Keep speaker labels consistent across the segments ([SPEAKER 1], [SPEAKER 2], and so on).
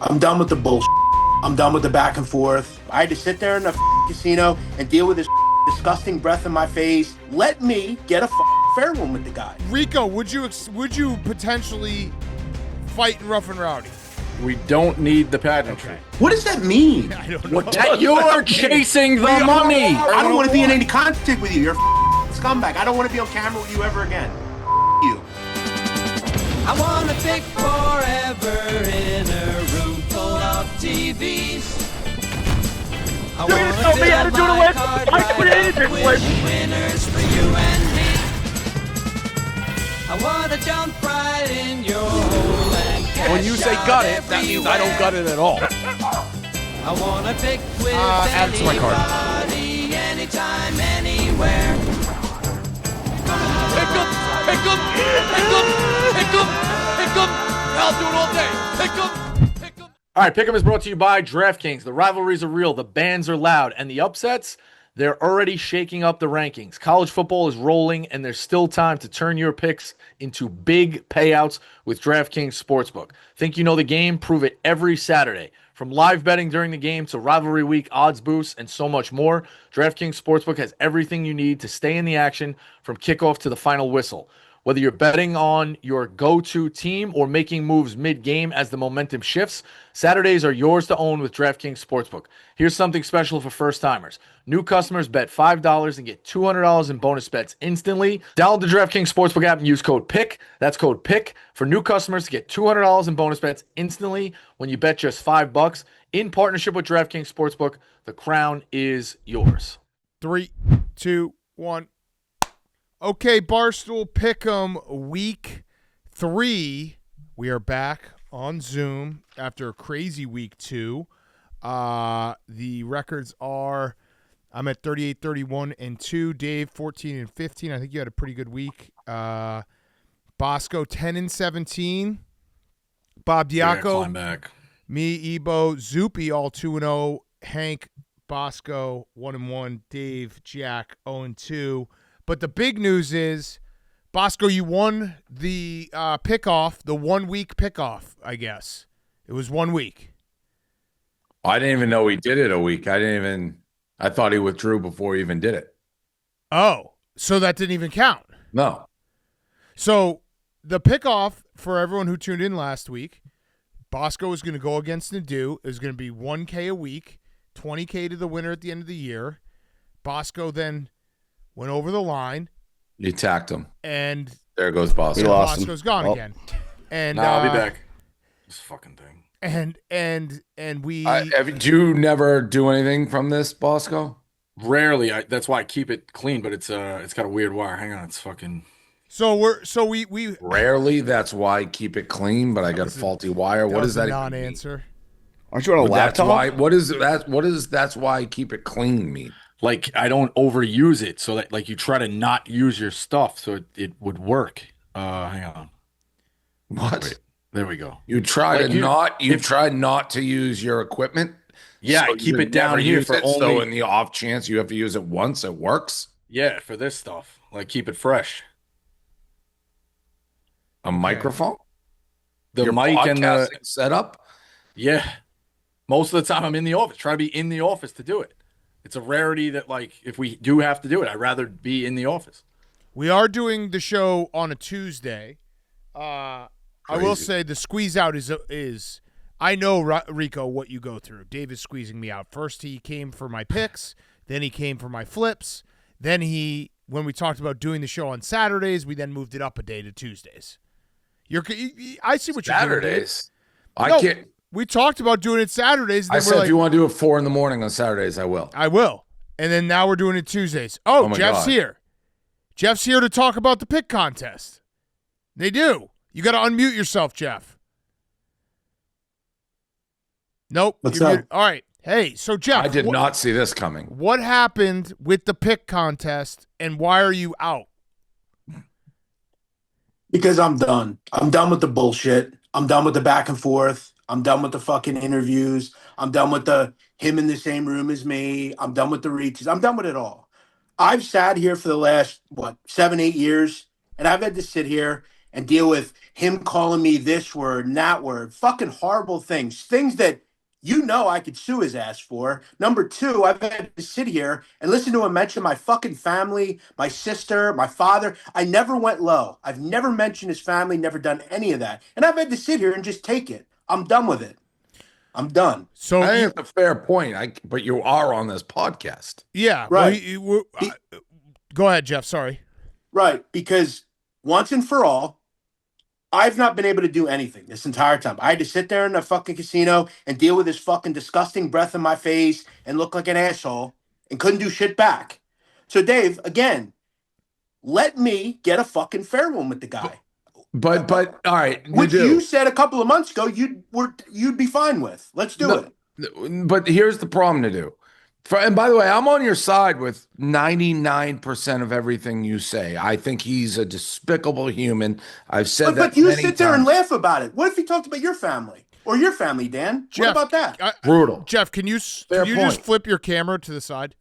[SPEAKER 1] I'm done with the bullshit. I'm done with the back and forth. I had to sit there in the casino and deal with this disgusting breath in my face. Let me get a fair one with the guy.
[SPEAKER 2] Rico, would you potentially fight in Rough and Rowdy?
[SPEAKER 3] We don't need the pageantry.
[SPEAKER 2] Okay.
[SPEAKER 1] What does that mean?
[SPEAKER 2] I don't know.
[SPEAKER 3] That you're chasing the money.
[SPEAKER 1] I don't want to be in any contact with you. You're a scumbag. I don't want to be on camera with you ever again. You.
[SPEAKER 4] I want to pick forever in a room full of TVs. I
[SPEAKER 5] You're gonna tell me how to do the list? I can put anything with
[SPEAKER 4] winners for you and me. I want to jump right in your hole and cash
[SPEAKER 3] When you say gut it, that means I don't gut it at all.
[SPEAKER 4] I want to pick with
[SPEAKER 2] add it to my card.
[SPEAKER 4] anybody, anytime, anywhere.
[SPEAKER 3] Pick 'em, pick 'em, pick 'em, pick 'em, pick 'em. I'll do it all day. Pick 'em, pick 'em. All right, Pick 'em is brought to you by DraftKings. The rivalries are real, the bands are loud, and the upsets, they're already shaking up the rankings. College football is rolling, and there's still time to turn your picks into big payouts with DraftKings Sportsbook. Think you know the game? Prove it every Saturday. From live betting during the game to rivalry week odds boosts and so much more, DraftKings Sportsbook has everything you need to stay in the action from kickoff to the final whistle. Whether you're betting on your go-to team or making moves mid-game as the momentum shifts, Saturdays are yours to own with DraftKings Sportsbook. Here's something special for first-timers. New customers bet $5 and get $200 in bonus bets instantly. Download the DraftKings Sportsbook app and use code PICK. That's code PICK for new customers to get $200 in bonus bets instantly when you bet just $5. In partnership with DraftKings Sportsbook, the crown is yours.
[SPEAKER 2] 3, 2, 1. Okay, Barstool Pick 'em week 3. We are back on Zoom after a crazy week 2. The records are I'm at 38, 31, and 2. Dave, 14 and 15. I think you had a pretty good week. Bosco, 10 and 17. Bob Diaco,
[SPEAKER 3] Climb back.
[SPEAKER 2] me, Ebo, Zoopy, all 2 and 0. Hank, Bosco, 1 and 1. Dave, Jack, 0 and 2. But the big news is, Bosco, you won the pick-off, the 1 week pick-off, I guess. It was 1 week.
[SPEAKER 6] I didn't even know he did it a week. I thought he withdrew before he even did it.
[SPEAKER 2] Oh, so that didn't even count.
[SPEAKER 6] No.
[SPEAKER 2] So the pick-off, for everyone who tuned in last week, Bosco was going to go against Nadu. It was going to be $1K a week, $20K to the winner at the end of the year. Bosco then went over the line.
[SPEAKER 6] You attacked him.
[SPEAKER 2] And
[SPEAKER 6] there goes Bosco.
[SPEAKER 2] We lost Bosco's him. Gone again. And
[SPEAKER 3] I'll be back. This fucking thing.
[SPEAKER 2] And we
[SPEAKER 6] do you never do anything from this, Bosco?
[SPEAKER 3] Rarely. That's why I keep it clean, but it's got a weird wire. Hang on, it's fucking.
[SPEAKER 2] So we
[SPEAKER 6] rarely. That's why I keep it clean, but I got a faulty wire. What is that?
[SPEAKER 2] Non-answer.
[SPEAKER 7] Aren't you on a laptop?
[SPEAKER 6] What is that? What is that's why I keep it clean mean?
[SPEAKER 3] Like I don't overuse it, so that like you try to not use your stuff, so it would work. Hang on.
[SPEAKER 6] What?
[SPEAKER 3] Wait, there we go.
[SPEAKER 6] You try not to use your equipment.
[SPEAKER 3] Yeah,
[SPEAKER 6] so
[SPEAKER 3] I keep it down here for only.
[SPEAKER 6] So in the off chance you have to use it once, it works.
[SPEAKER 3] Yeah, for this stuff, like keep it fresh.
[SPEAKER 6] A microphone,
[SPEAKER 3] the mic and the
[SPEAKER 6] setup.
[SPEAKER 3] Yeah, most of the time I'm in the office. Try to be in the office to do it. It's a rarity that, like, if we do have to do it, I'd rather be in the office.
[SPEAKER 2] We are doing the show on a Tuesday. I will say the squeeze out is I know, Rico, what you go through. Dave is squeezing me out. First he came for my picks. Then he came for my flips. Then when we talked about doing the show on Saturdays, we then moved it up a day to Tuesdays. I see what you're doing.
[SPEAKER 6] Saturdays.
[SPEAKER 2] I can't. We talked about doing it Saturdays.
[SPEAKER 6] I said if you want to do it 4 in the morning on Saturdays, I will.
[SPEAKER 2] I will. And then now we're doing it Tuesdays. Oh, Jeff's here. Jeff's here to talk about the pick contest. They do. You got to unmute yourself, Jeff. Nope.
[SPEAKER 1] What's up?
[SPEAKER 2] All right. Hey, so Jeff.
[SPEAKER 6] I did not see this coming.
[SPEAKER 2] What happened with the pick contest and why are you out?
[SPEAKER 1] Because I'm done. I'm done with the bullshit. I'm done with the back and forth. I'm done with the fucking interviews. I'm done with him in the same room as me. I'm done with the reaches. I'm done with it all. I've sat here for the last, 7, 8 years, and I've had to sit here and deal with him calling me this word and that word. Fucking horrible things. Things that I could sue his ass for. Number two, I've had to sit here and listen to him mention my fucking family, my sister, my father. I never went low. I've never mentioned his family, never done any of that. And I've had to sit here and just take it. I'm done with it. I'm done.
[SPEAKER 2] So
[SPEAKER 6] I think it's a fair point. But you are on this podcast.
[SPEAKER 2] Yeah.
[SPEAKER 1] Right.
[SPEAKER 2] Go ahead, Jeff. Sorry.
[SPEAKER 1] Right. Because once and for all, I've not been able to do anything this entire time. I had to sit there in the fucking casino and deal with his fucking disgusting breath in my face and look like an asshole and couldn't do shit back. So, Dave, again, let me get a fucking fair one with the guy.
[SPEAKER 6] But all right,
[SPEAKER 1] which you said a couple of months ago you'd be fine with. Let's do it.
[SPEAKER 6] But here's the problem, Nadu. And by the way, I'm on your side with 99% of everything you say. I think he's a despicable human. I've said that.
[SPEAKER 1] But you sit there and laugh about it. What if he talked about your family or your family, Dan?
[SPEAKER 2] Jeff,
[SPEAKER 1] what about that?
[SPEAKER 6] Brutal.
[SPEAKER 2] Jeff, can you just flip your camera to the side?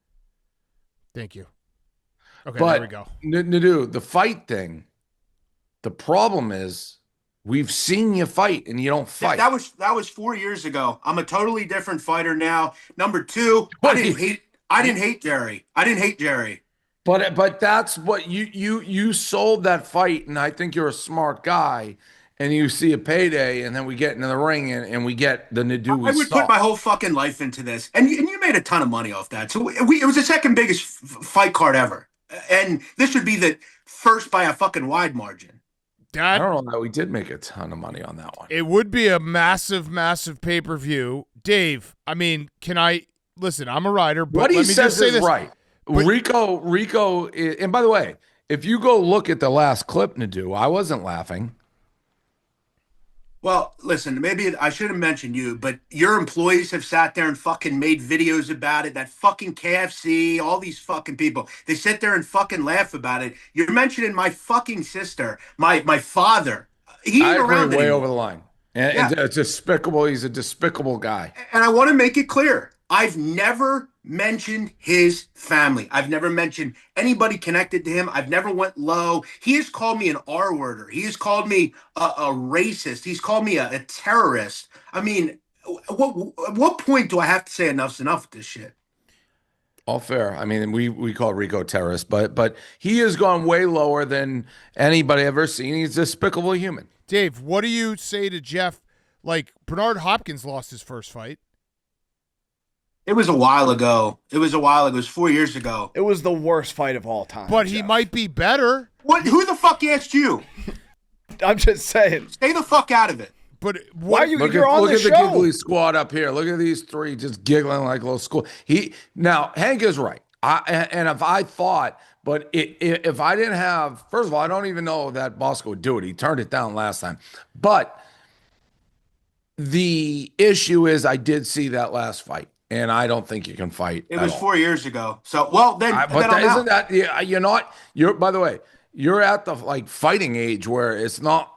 [SPEAKER 2] Thank you. Okay, there we go.
[SPEAKER 6] Nadu, the fight thing. The problem is we've seen you fight and you don't fight.
[SPEAKER 1] That was 4 years ago. I'm a totally different fighter now. Number two, I didn't hate Jerry. I didn't hate Jerry.
[SPEAKER 6] But that's what you sold that fight, and I think you're a smart guy. And you see a payday, and then we get into the ring, and we get the Nadu.
[SPEAKER 1] I would put my whole fucking life into this, and you made a ton of money off that. So it was the second biggest fight card ever, and this would be the first by a fucking wide margin.
[SPEAKER 6] I don't know that we did make a ton of money on that one.
[SPEAKER 2] It would be a massive, massive pay-per-view. Dave, I mean, can I listen? I'm a writer, but
[SPEAKER 6] what he
[SPEAKER 2] let me
[SPEAKER 6] says
[SPEAKER 2] just say
[SPEAKER 6] is
[SPEAKER 2] this.
[SPEAKER 6] Right. But Rico, and by the way, if you go look at the last clip, Nadu, I wasn't laughing.
[SPEAKER 1] Well, listen, maybe I should have mentioned you, but your employees have sat there and fucking made videos about it. That fucking KFC, all these fucking people, they sit there and fucking laugh about it. You're mentioning my fucking sister, my father. He ain't around
[SPEAKER 6] way
[SPEAKER 1] anymore.
[SPEAKER 6] over the line. And it's despicable. He's a despicable guy.
[SPEAKER 1] And I want to make it clear. I've never mentioned his family. I've never mentioned anybody connected to him. I've never went low. He has called me an R-worder. He has called me a racist. He's called me a terrorist. I mean, at what point do I have to say enough's enough with this shit?
[SPEAKER 6] All fair. I mean, we call Rico terrorist, but he has gone way lower than anybody I've ever seen. He's a despicable human.
[SPEAKER 2] Dave, what do you say to Jeff? Like, Bernard Hopkins lost his first fight.
[SPEAKER 1] It was a while ago. It was 4 years ago.
[SPEAKER 7] It was the worst fight of all time.
[SPEAKER 2] But
[SPEAKER 7] Jeff.
[SPEAKER 2] he might be better.
[SPEAKER 1] What? Who the fuck asked you?
[SPEAKER 7] I'm just saying.
[SPEAKER 1] Stay the fuck out of it.
[SPEAKER 2] But
[SPEAKER 7] why are you?
[SPEAKER 6] Look
[SPEAKER 7] You're on
[SPEAKER 6] at
[SPEAKER 7] the
[SPEAKER 6] the
[SPEAKER 7] show.
[SPEAKER 6] giggly squad up here. Look at these three just giggling like little school. Now Hank is right. And if I thought, but if I didn't have, first of all, I don't even know that Bosco would do it. He turned it down last time. But the issue is, I did see that last fight. And I don't think you can fight.
[SPEAKER 1] It was 4 years ago. So, well, then,
[SPEAKER 6] isn't that, you're by the way, you're at the like fighting age where it's not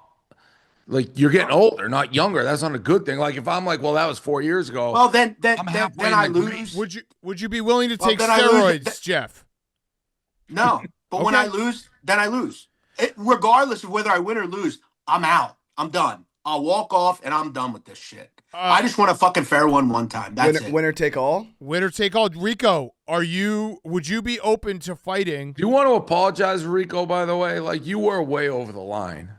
[SPEAKER 6] like you're getting older, not younger. That's not a good thing. Like if I'm like, well, that was 4 years ago.
[SPEAKER 1] Well, then I lose.
[SPEAKER 2] Would you be willing to take steroids, Jeff?
[SPEAKER 1] No, but when I lose, then I lose. Regardless of whether I win or lose, I'm out. I'm done. I'll walk off and I'm done with this shit. I just want a fucking fair one time. That's it.
[SPEAKER 7] Winner take all?
[SPEAKER 2] Winner take all. Rico, would you be open to fighting?
[SPEAKER 6] Do you want to apologize, Rico, by the way? Like, you were way over the line.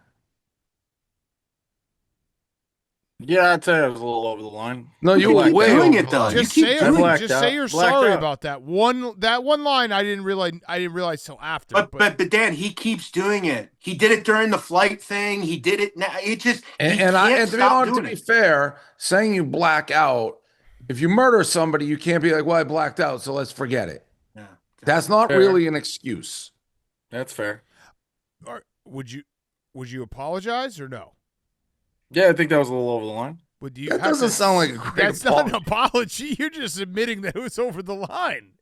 [SPEAKER 3] Yeah, I'd say I was a little over the line.
[SPEAKER 6] No, you were way
[SPEAKER 1] doing
[SPEAKER 6] over
[SPEAKER 1] it though.
[SPEAKER 2] Just
[SPEAKER 1] You keep doing it.
[SPEAKER 2] say you're sorry about that one line. I didn't realize till after.
[SPEAKER 1] But Dan, he keeps doing it. He did it during the flight thing. He did it now. It just
[SPEAKER 6] to be fair, saying you black out, if you murder somebody, you can't be like, well, I blacked out, so let's forget it.
[SPEAKER 1] Yeah,
[SPEAKER 6] that's not really an excuse.
[SPEAKER 3] That's fair.
[SPEAKER 2] Would you apologize or no?
[SPEAKER 3] Yeah, I think that was a little over the line.
[SPEAKER 6] That doesn't sound like a great
[SPEAKER 2] That's not an apology. You're just admitting that it was over the line.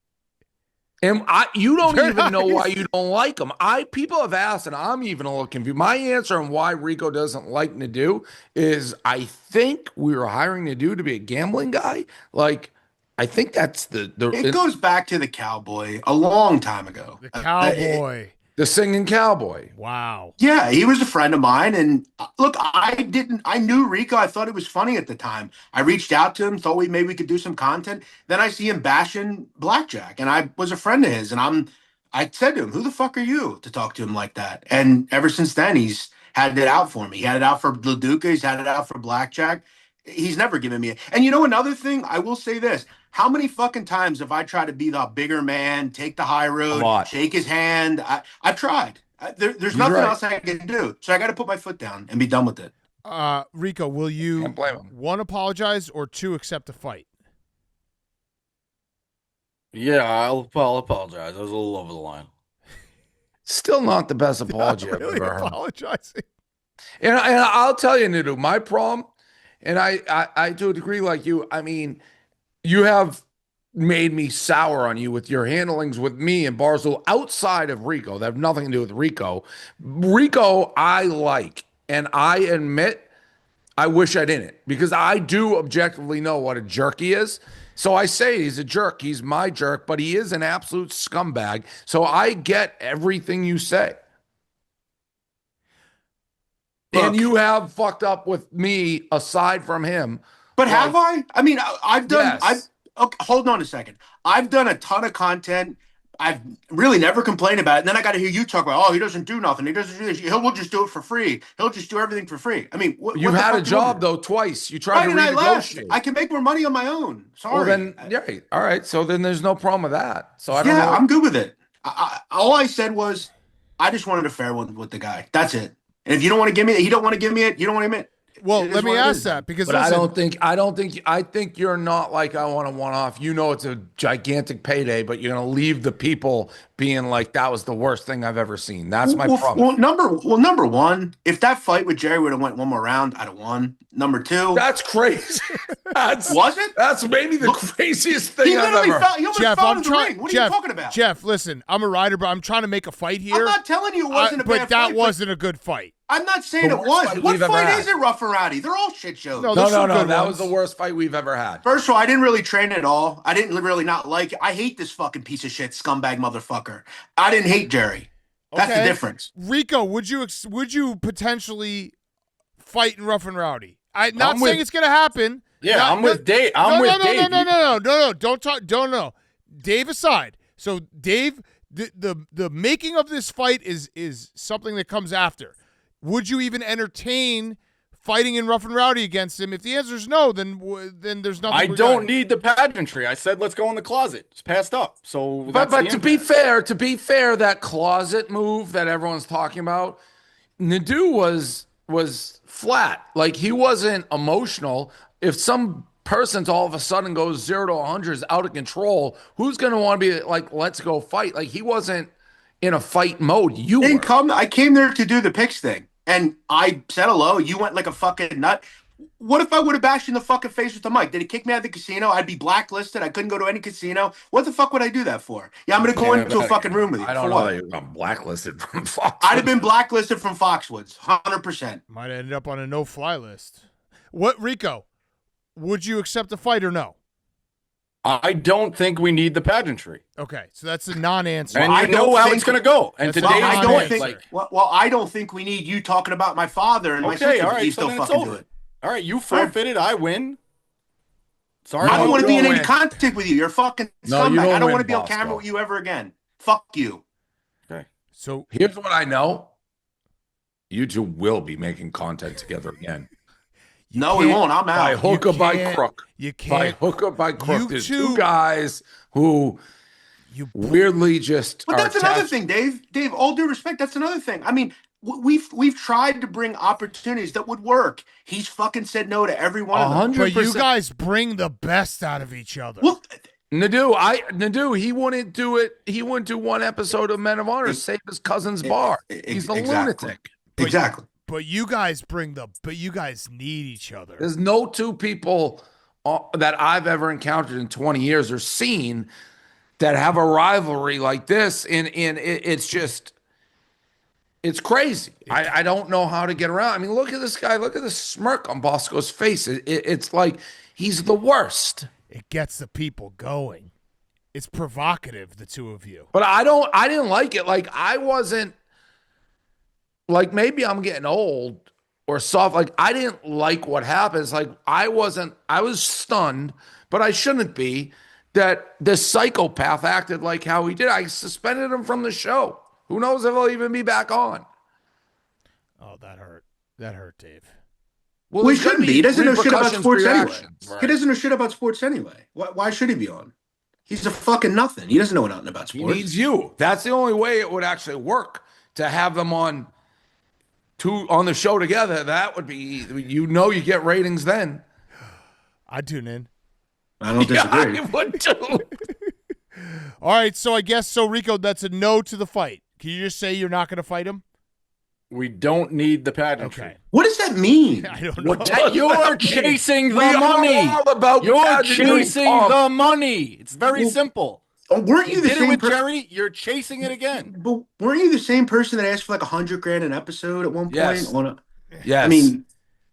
[SPEAKER 6] And you don't even know why you don't like him. People have asked, and I'm even a little confused. My answer on why Rico doesn't like Nadu is I think we were hiring Nadu to be a gambling guy. Like, I think that's
[SPEAKER 1] it goes back to the cowboy a long time ago.
[SPEAKER 2] The cowboy.
[SPEAKER 6] The singing cowboy.
[SPEAKER 2] Wow.
[SPEAKER 1] Yeah, he was a friend of mine. And look, I knew Rico. I thought it was funny at the time. I reached out to him, thought maybe we could do some content. Then I see him bashing Blackjack, and I was a friend of his. And I said to him, who the fuck are you to talk to him like that? And ever since then, he's had it out for me. He had it out for Laduca. He's had it out for Blackjack. He's never given me it. And you know, another thing, I will say this. How many fucking times have I tried to be the bigger man, take the high road, shake his hand? I've tried. There's nothing else I can do. So I got to put my foot down and be done with it.
[SPEAKER 2] Rico, will you, one, apologize, or two, accept the fight?
[SPEAKER 8] Yeah, I'll apologize. I was a little over the line.
[SPEAKER 6] Still not the best apology I've ever heard.
[SPEAKER 2] Apologizing.
[SPEAKER 6] And I'll tell you, Nadu, my problem, and I to a degree like you, I mean, you have made me sour on you with your handlings with me and Barstool outside of Rico that have nothing to do with Rico. Rico, I like, and I admit I wish I didn't, because I do objectively know what a jerk he is. So I say he's a jerk. He's my jerk, but he is an absolute scumbag. So I get everything you say. Look, and you have fucked up with me aside from him.
[SPEAKER 1] But have I? I mean, I've done. Yes. Okay, hold on a second. I've done a ton of content. I've really never complained about it. And then I got to hear you talk about, oh, he doesn't do nothing. He doesn't do this. He'll just do it for free. He'll just do everything for free. I mean,
[SPEAKER 6] you had a job though twice. You tried to renegotiate.
[SPEAKER 1] I can make more money on my own. Sorry.
[SPEAKER 6] Well, then, yeah, all right. So then there's no problem with that. So I don't know.
[SPEAKER 1] I'm good with it. All I said was, I just wanted a fair one with the guy. That's it. And if you don't want to give me it, you don't want to give me it. You don't want to give me it.
[SPEAKER 2] Well, let me ask that, because
[SPEAKER 6] but listen, I think you're not like, I want a one-off. You know, it's a gigantic payday, but you're going to leave the people being like, that was the worst thing I've ever seen. That's my problem.
[SPEAKER 1] Number one, if that fight with Jerry would have went one more round, I'd have won. Number two,
[SPEAKER 6] that's crazy.
[SPEAKER 1] Was it?
[SPEAKER 6] That's maybe the craziest thing I've ever.
[SPEAKER 1] Jeff, I'm trying. What are you talking about?
[SPEAKER 2] Jeff, listen, I'm a writer, but I'm trying to make a fight here.
[SPEAKER 1] I'm not telling you it wasn't a bad fight.
[SPEAKER 2] But that wasn't a good fight.
[SPEAKER 1] I'm not saying it was. What fight is it, Rough and Rowdy? They're all shit shows.
[SPEAKER 6] No. That was the worst fight we've ever had.
[SPEAKER 1] First of all, I didn't really train at all. I didn't really not like it. I hate this fucking piece of shit scumbag motherfucker. I didn't hate Jerry. That's the difference.
[SPEAKER 2] Rico, would you potentially fight in Rough and Rowdy? I'm not saying it's gonna happen.
[SPEAKER 8] Yeah, I'm with Dave. No.
[SPEAKER 2] Don't talk. Don't know. Dave aside. So Dave, the making of this fight is something that comes after. Would you even entertain fighting in Rough and Rowdy against him? If the answer is no, then there's nothing.
[SPEAKER 8] I don't need the pageantry. I said let's go in the closet. It's passed up. So,
[SPEAKER 6] but to be fair, that closet move that everyone's talking about, Nadu was flat. Like, he wasn't emotional. If some person's all of a sudden goes 0 to 100 is out of control, who's going to want to be like, let's go fight? Like, he wasn't in a fight mode.
[SPEAKER 1] I came there to do the picks thing, and I said hello. You went like a fucking nut. What if I would have bashed you in the fucking face with the mic? Did he kick me out of the casino? I'd be blacklisted. I couldn't go to any casino. What the fuck would I do that for? Yeah, I'm going to go into a fucking room with you.
[SPEAKER 6] I don't know that you're blacklisted from Foxwoods.
[SPEAKER 1] I'd have been blacklisted from Foxwoods, 100%.
[SPEAKER 2] Might have ended up on a no-fly list. What, Rico, would you accept the fight or no?
[SPEAKER 8] I don't think we need the pageantry.
[SPEAKER 2] Okay, so that's a non-answer.
[SPEAKER 8] And I know how it's going to go. And today,
[SPEAKER 1] I don't think we need you talking about my father and my sister.
[SPEAKER 8] All right,
[SPEAKER 1] you still fucking do it.
[SPEAKER 8] All right, you forfeited. I win. Sorry,
[SPEAKER 1] I don't want to be in any contact with you. You're fucking scumbag. I don't want to be on camera with you ever again. Fuck you.
[SPEAKER 8] Okay.
[SPEAKER 6] So here's what I know: you two will be making content together again.
[SPEAKER 1] No, we won't. I'm out.
[SPEAKER 6] By hook or by crook.
[SPEAKER 2] You can't.
[SPEAKER 6] By hook or by crook. There's two guys who weirdly just.
[SPEAKER 1] But that's another thing, Dave. Dave, all due respect, that's another thing. I mean, we've tried to bring opportunities that would work. He's fucking said no to every one of them.
[SPEAKER 2] But you guys bring the best out of each other.
[SPEAKER 1] Well,
[SPEAKER 6] Nadu, he wouldn't do it. He wouldn't do one episode of Men of Honor, save his cousin's bar. He's the lunatic.
[SPEAKER 1] Exactly.
[SPEAKER 2] But you guys you guys need each other.
[SPEAKER 6] There's no two people that I've ever encountered in 20 years or seen that have a rivalry like this. And it's just, it's crazy. I don't know how to get around. I mean, look at this guy. Look at the smirk on Bosco's face. It's like he's the worst.
[SPEAKER 2] It gets the people going. It's provocative, the two of you.
[SPEAKER 6] But I didn't like it. Like, I wasn't, like, maybe I'm getting old or soft. Like, I didn't like what happens. Like, I was stunned, but I shouldn't be, that this psychopath acted like how he did. I suspended him from the show. Who knows if he'll even be back on?
[SPEAKER 2] Oh, that hurt. That hurt, Dave.
[SPEAKER 1] Well, he shouldn't be. He doesn't know shit about sports anyway.
[SPEAKER 6] Right.
[SPEAKER 1] He doesn't know shit about sports anyway. Why should he be on? He's a fucking nothing. He doesn't know nothing about sports.
[SPEAKER 6] He needs you. That's the only way it would actually work, to have them on the show together. That would be, you get ratings then.
[SPEAKER 2] I'd tune in.
[SPEAKER 1] I don't disagree.
[SPEAKER 6] Yeah, I would too.
[SPEAKER 2] All right, so I guess, Rico, that's a no to the fight. Can you just say you're not going to fight him?
[SPEAKER 8] We don't need the pageantry.
[SPEAKER 2] Okay.
[SPEAKER 1] What does that mean?
[SPEAKER 2] I don't know.
[SPEAKER 8] You're chasing the money. You're chasing the money. It's very simple.
[SPEAKER 1] Weren't you the
[SPEAKER 8] did
[SPEAKER 1] same
[SPEAKER 8] it with Jerry? You're chasing it again.
[SPEAKER 1] But weren't you the same person that asked for like $100,000 an episode at one point?
[SPEAKER 6] Yes.
[SPEAKER 1] Yes. I mean,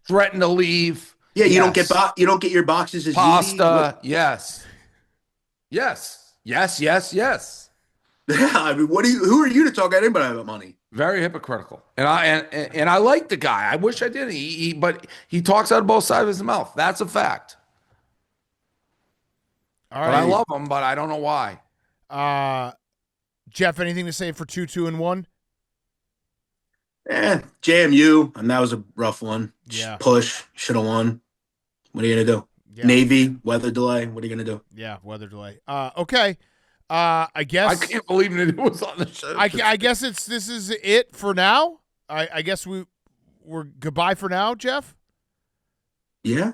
[SPEAKER 6] threaten to leave.
[SPEAKER 1] Yeah, you don't get your boxes as
[SPEAKER 6] pasta. Yes. Yes. Yes. Yes. Yes.
[SPEAKER 1] Yeah. I mean, who are you to talk at anybody about money?
[SPEAKER 6] Very hypocritical, and I like the guy. I wish I didn't. But he talks out of both sides of his mouth. That's a fact.
[SPEAKER 2] All right.
[SPEAKER 6] But I love him, but I don't know why.
[SPEAKER 2] Jeff, anything to say for 2, 2, and 1?
[SPEAKER 1] JMU, and that was a rough one.
[SPEAKER 2] Yeah.
[SPEAKER 1] Push, should have won. What are you gonna do?
[SPEAKER 2] Yeah.
[SPEAKER 1] Navy, weather delay. What are you gonna do?
[SPEAKER 2] Yeah, weather delay. Okay. I guess
[SPEAKER 6] I can't believe it was on the show.
[SPEAKER 2] I guess this is it for now. I guess we're goodbye for now, Jeff.
[SPEAKER 1] Yeah.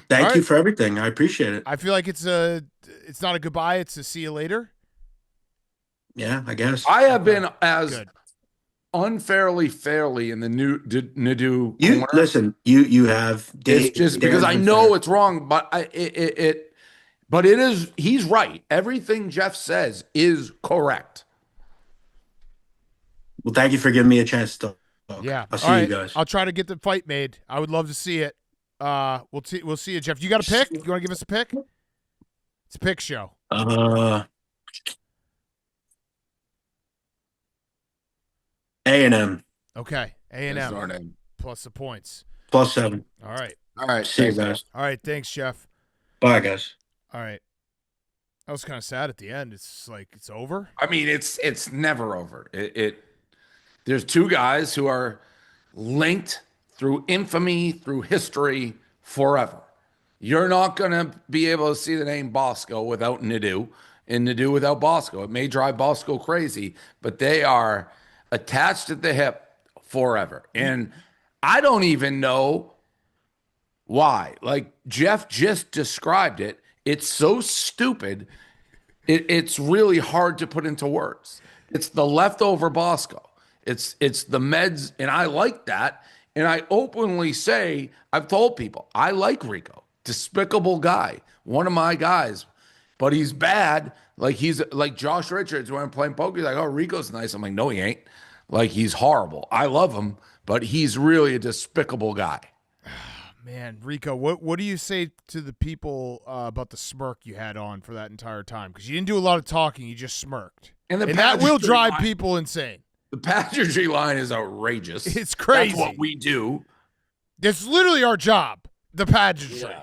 [SPEAKER 1] Thank you for everything. I appreciate it.
[SPEAKER 2] I feel like it's not a goodbye. It's a see you later.
[SPEAKER 1] Yeah, I guess.
[SPEAKER 6] I have been as unfairly fairly in the Nadu.
[SPEAKER 1] You listen. You have.
[SPEAKER 6] It's just because I know it's wrong, but But it is. He's right. Everything Jeff says is correct.
[SPEAKER 1] Well, thank you for giving me a chance to talk.
[SPEAKER 2] Yeah.
[SPEAKER 1] I'll see you guys.
[SPEAKER 2] I'll try to get the fight made. I would love to see it. We'll see you, Jeff. You got a pick? You want to give us a pick? It's a pick show.
[SPEAKER 1] A&M.
[SPEAKER 2] Okay. A&M. Plus the points.
[SPEAKER 1] +7.
[SPEAKER 2] All right.
[SPEAKER 6] All right.
[SPEAKER 1] See you guys.
[SPEAKER 2] All right. Thanks, Jeff.
[SPEAKER 1] Bye, guys.
[SPEAKER 2] All right. That was kind of sad at the end. It's like it's over.
[SPEAKER 6] I mean, it's never over. There's two guys who are linked through infamy, through history, forever. You're not going to be able to see the name Bosco without Nadu, and Nadu without Bosco. It may drive Bosco crazy, but they are attached at the hip forever. And I don't even know why. Like Jeff just described it. It's so stupid. It's really hard to put into words. It's the leftover Bosco. It's the meds, and I like that. And I openly say, I've told people, I like Rico. Despicable guy. One of my guys. But he's bad. Like he's like Josh Richards when I'm playing poker. He's like, oh, Rico's nice. I'm like, no, he ain't. Like he's horrible. I love him, but he's really a despicable guy.
[SPEAKER 2] Man, Rico, what do you say to the people about the smirk you had on for that entire time? Because you didn't do a lot of talking, you just smirked. And that will drive people insane.
[SPEAKER 6] The pageantry line is outrageous.
[SPEAKER 2] It's crazy.
[SPEAKER 6] That's what we do.
[SPEAKER 2] That's literally our job, the pageantry.
[SPEAKER 8] Yeah.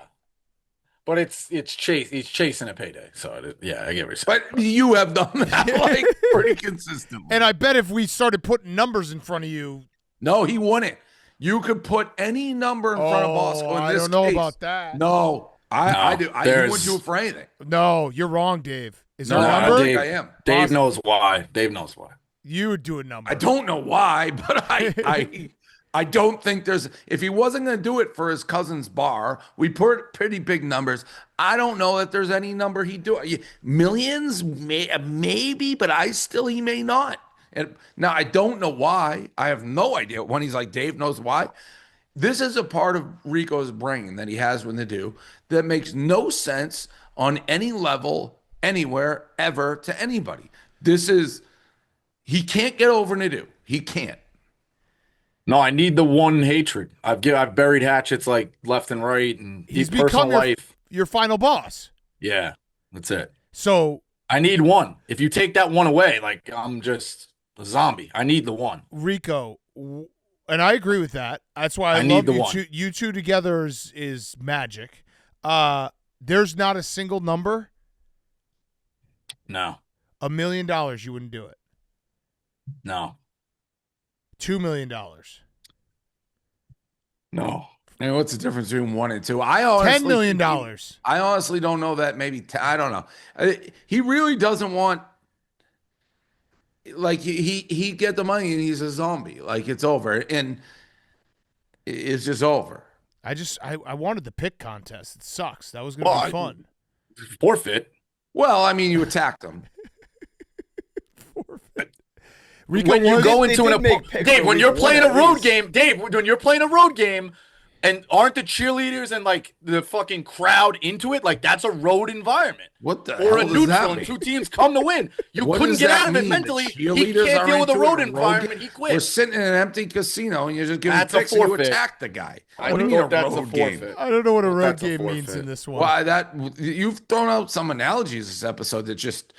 [SPEAKER 8] But he's chasing a payday. So I get what you're saying.
[SPEAKER 6] But you have done that like pretty consistently.
[SPEAKER 2] And I bet if we started putting numbers in front of you.
[SPEAKER 6] No, he wouldn't. You could put any number in front of Bosco in this case.
[SPEAKER 2] I don't know about that.
[SPEAKER 6] No, I do. I wouldn't do it for anything.
[SPEAKER 2] No, you're wrong, Dave. Is there a number?
[SPEAKER 6] I am.
[SPEAKER 8] Dave knows why. Dave knows why.
[SPEAKER 2] You would do a number.
[SPEAKER 6] I don't know why, but I don't think there's. If he wasn't going to do it for his cousin's bar, we put pretty big numbers. I don't know that there's any number he'd do. Millions, maybe, but he may not. And now I don't know why. I have no idea. When he's like, Dave knows why. This is a part of Rico's brain that he has with Nadu that makes no sense on any level, anywhere, ever to anybody. He can't get over Nadu. He can't.
[SPEAKER 8] No, I need the one hatred. I've buried hatchets like left and right, and
[SPEAKER 2] he's
[SPEAKER 8] personal
[SPEAKER 2] become
[SPEAKER 8] life.
[SPEAKER 2] Your final boss.
[SPEAKER 8] Yeah, that's it.
[SPEAKER 2] So
[SPEAKER 3] I need one. If you take that one away, like I'm just a zombie. I need the one.
[SPEAKER 2] Rico, and I agree with that. That's why I
[SPEAKER 3] need
[SPEAKER 2] love
[SPEAKER 3] the
[SPEAKER 2] you
[SPEAKER 3] one.
[SPEAKER 2] two. You two together is magic. There's not a single number.
[SPEAKER 3] No.
[SPEAKER 2] $1 million, you wouldn't do it.
[SPEAKER 3] No.
[SPEAKER 2] $2 million.
[SPEAKER 3] No.
[SPEAKER 6] And what's the difference between 1 and 2? I honestly
[SPEAKER 2] $10 million.
[SPEAKER 6] I honestly don't know that. Maybe I don't know. He really doesn't want. Like he get the money and he's a zombie. Like it's over and it's just over.
[SPEAKER 2] I wanted the pick contest. It sucks. That was going to be fun.
[SPEAKER 3] Forfeit.
[SPEAKER 6] Well, I mean, you attacked him.
[SPEAKER 2] Forfeit. Rico,
[SPEAKER 3] when you go into Dave, when you're playing a road game, when you're playing a road game, and aren't the cheerleaders and like the fucking crowd into it? Like that's a road environment.
[SPEAKER 6] What the
[SPEAKER 3] or
[SPEAKER 6] hell
[SPEAKER 3] a
[SPEAKER 6] does that
[SPEAKER 3] neutral,
[SPEAKER 6] mean?
[SPEAKER 3] and two teams come to win. You
[SPEAKER 6] What
[SPEAKER 3] couldn't
[SPEAKER 6] does
[SPEAKER 3] get
[SPEAKER 6] that
[SPEAKER 3] out of it
[SPEAKER 6] mean?
[SPEAKER 3] mentally.
[SPEAKER 6] The
[SPEAKER 3] He
[SPEAKER 6] cheerleaders
[SPEAKER 3] can't
[SPEAKER 6] are
[SPEAKER 3] deal with a
[SPEAKER 6] into
[SPEAKER 3] road
[SPEAKER 6] it.
[SPEAKER 3] environment. He
[SPEAKER 6] We're
[SPEAKER 3] quit.
[SPEAKER 6] sitting in an empty casino and you're just giving
[SPEAKER 3] That's
[SPEAKER 6] picks
[SPEAKER 3] a
[SPEAKER 6] and you
[SPEAKER 3] forfeit.
[SPEAKER 6] attack the guy.
[SPEAKER 3] I
[SPEAKER 6] What do you
[SPEAKER 3] don't
[SPEAKER 6] mean
[SPEAKER 3] know
[SPEAKER 6] a
[SPEAKER 3] if that's a
[SPEAKER 6] road game?
[SPEAKER 3] forfeit.
[SPEAKER 2] I don't know what a road
[SPEAKER 3] That's a
[SPEAKER 2] game means
[SPEAKER 3] forfeit.
[SPEAKER 2] in this one.
[SPEAKER 6] Why you've thrown out some analogies this episode that just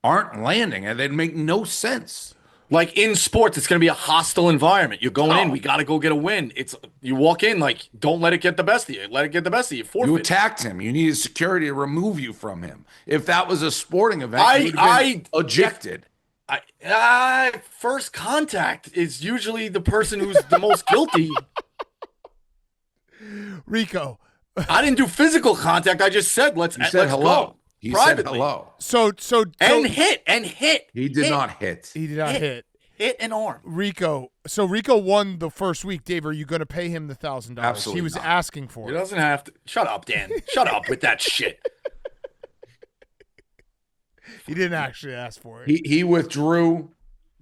[SPEAKER 6] aren't landing and they make no sense.
[SPEAKER 3] Like in sports, it's going to be a hostile environment. You're going in. We got to go get a win. You walk in like, don't let it get the best of you. Let it get the best of you. Forfeit.
[SPEAKER 6] You attacked him. You needed security to remove you from him. If that was a sporting event, you would have been ejected.
[SPEAKER 3] First contact is usually the person who's the most guilty.
[SPEAKER 2] Rico.
[SPEAKER 3] I didn't do physical contact. I just said let's
[SPEAKER 6] hello.
[SPEAKER 3] go.
[SPEAKER 6] He
[SPEAKER 3] privately.
[SPEAKER 6] said hello.
[SPEAKER 2] So
[SPEAKER 3] hit.
[SPEAKER 6] He did not hit.
[SPEAKER 2] He did not hit.
[SPEAKER 3] Hit an arm.
[SPEAKER 2] Rico. So Rico won the first week. Dave, are you going to pay him the $1,000?
[SPEAKER 6] Absolutely
[SPEAKER 2] He was
[SPEAKER 6] not.
[SPEAKER 2] asking for
[SPEAKER 3] He
[SPEAKER 2] it.
[SPEAKER 3] doesn't have to. Shut up, Dan. Shut up with that shit.
[SPEAKER 2] He didn't actually ask for it.
[SPEAKER 6] He withdrew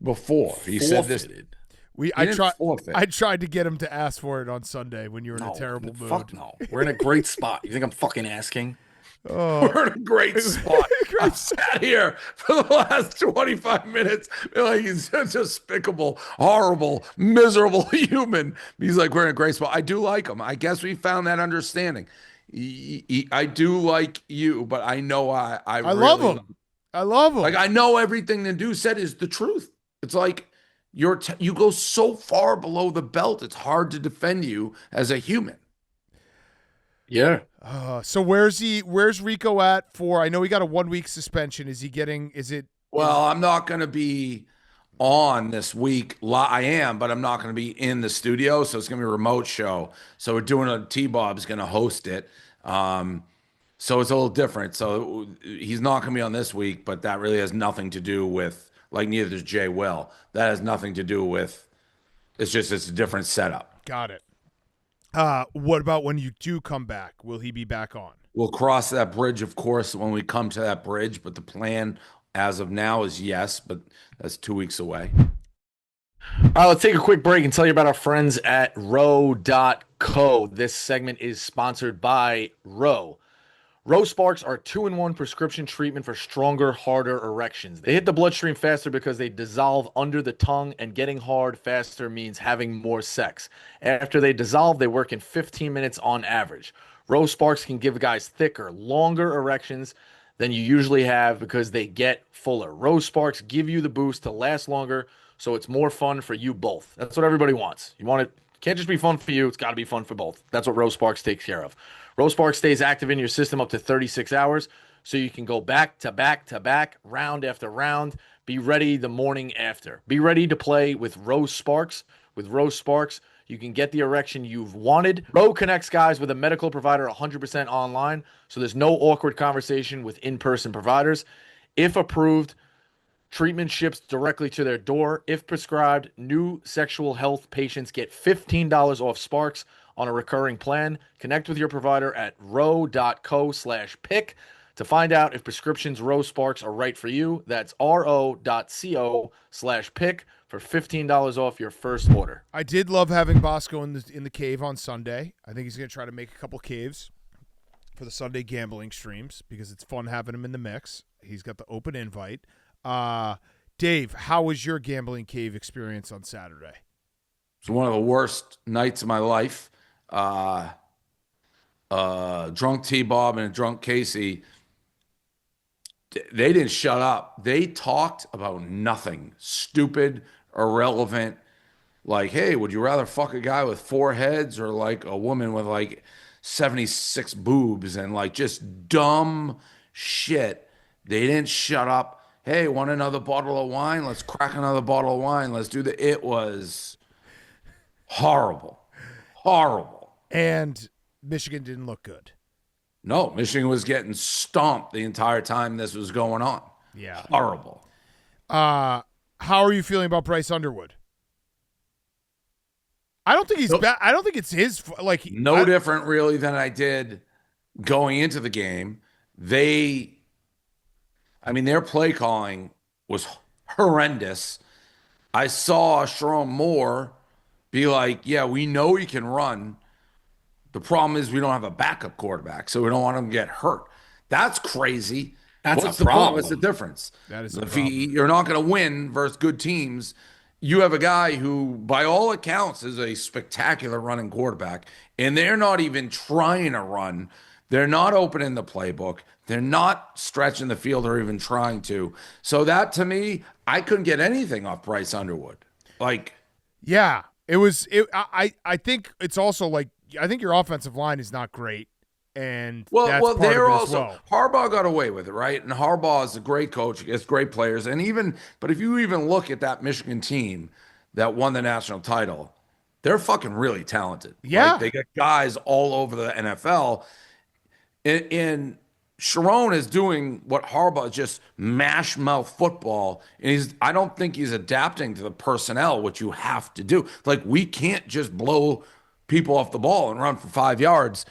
[SPEAKER 6] before. He said this.
[SPEAKER 2] I tried to get him to ask for it on Sunday when you were in a terrible mood.
[SPEAKER 3] Fuck no. We're in a great spot. You think I'm fucking asking?
[SPEAKER 6] We're in a great spot. I've sat here for the last 25 minutes. Like he's a despicable, horrible, miserable human. He's like, we're in a great spot. I do like him. I guess we found that understanding. I do like you, but I know I really
[SPEAKER 2] love him. I love him.
[SPEAKER 6] Like I know everything Nadu said is the truth. It's like you go so far below the belt. It's hard to defend you as a human.
[SPEAKER 3] Yeah.
[SPEAKER 2] So where's Rico at for? I know he got a 1-week suspension.
[SPEAKER 6] Well, I'm not going to be on this week. I am, but I'm not going to be in the studio. So it's going to be a remote show. So we're doing T-Bob's going to host it. So it's a little different. So he's not going to be on this week, but that really has nothing to do with, like, neither does Jay Will. That has nothing to do with, it's a different setup.
[SPEAKER 2] Got it. What about when you do come back? Will he be back on?
[SPEAKER 6] We'll cross that bridge, of course, when we come to that bridge. But the plan as of now is yes, but that's 2 weeks away.
[SPEAKER 3] All right, let's take a quick break and tell you about our friends at Row.co. This segment is sponsored by Row. Row Sparks are 2-in-1 prescription treatment for stronger, harder erections. They hit the bloodstream faster because they dissolve under the tongue, and getting hard faster means having more sex. After they dissolve, they work in 15 minutes on average. Row Sparks can give guys thicker, longer erections than you usually have because they get fuller. Row Sparks give you the boost to last longer, so it's more fun for you both. That's what everybody wants. You want it can't just be fun for you, it's got to be fun for both. That's what Row Sparks takes care of. Row Sparks stays active in your system up to 36 hours, so you can go back to back to back, round after round. Be ready the morning after. Be ready to play with Row Sparks. With Row Sparks, you can get the erection you've wanted. Row connects guys with a medical provider 100% online, so there's no awkward conversation with in-person providers. If approved, treatment ships directly to their door. If prescribed, new sexual health patients get $15 off Sparks on a recurring plan. Connect with your provider at row.co/pick to find out if prescriptions Row Sparks are right for you. That's ro.co/pick for $15 off your first order.
[SPEAKER 2] I did love having Bosco in the cave on Sunday. I think he's going to try to make a couple caves for the Sunday gambling streams because it's fun having him in the mix. He's got the open invite. Dave, how was your gambling cave experience on Saturday?
[SPEAKER 6] It's one of the worst nights of my life. Drunk T-Bob and a drunk Casey they didn't shut up. They talked about nothing. Stupid, irrelevant. Like, hey, would you rather fuck a guy with 4 heads or like a woman with like 76 boobs, and like just dumb shit. They didn't shut up. Hey, want another bottle of wine? Let's crack another bottle of wine. Let's do the. It was horrible. Horrible.
[SPEAKER 2] And Michigan didn't look good.
[SPEAKER 6] No, Michigan was getting stomped the entire time this was going on.
[SPEAKER 2] Yeah.
[SPEAKER 6] Horrible.
[SPEAKER 2] How are you feeling about Bryce Underwood? I don't think he's bad. I don't think it's his
[SPEAKER 6] Different really than I did going into the game. Their play calling was horrendous. I saw Sharon Moore be like, yeah, we know he can run. The problem is we don't have a backup quarterback, so we don't want him to get hurt. That's crazy. What's the problem? What's the difference?
[SPEAKER 2] That is
[SPEAKER 6] if you're not going to win versus good teams, you have a guy who, by all accounts, is a spectacular running quarterback, and they're not even trying to run. They're not opening the playbook. They're not stretching the field or even trying to. So that, to me, I couldn't get anything off Bryce Underwood.
[SPEAKER 2] Yeah, it was. I think it's also like, I think your offensive line is not great. And
[SPEAKER 6] they're also Harbaugh got away with it, right? And Harbaugh is a great coach, he has great players, but if you even look at that Michigan team that won the national title, they're fucking really talented.
[SPEAKER 2] Yeah,
[SPEAKER 6] they got guys all over the NFL, and Sharon is doing what Harbaugh, just mash mouth football, and I don't think he's adapting to the personnel, which you have to do. Like, we can't just blow people off the ball and run for 5 yards.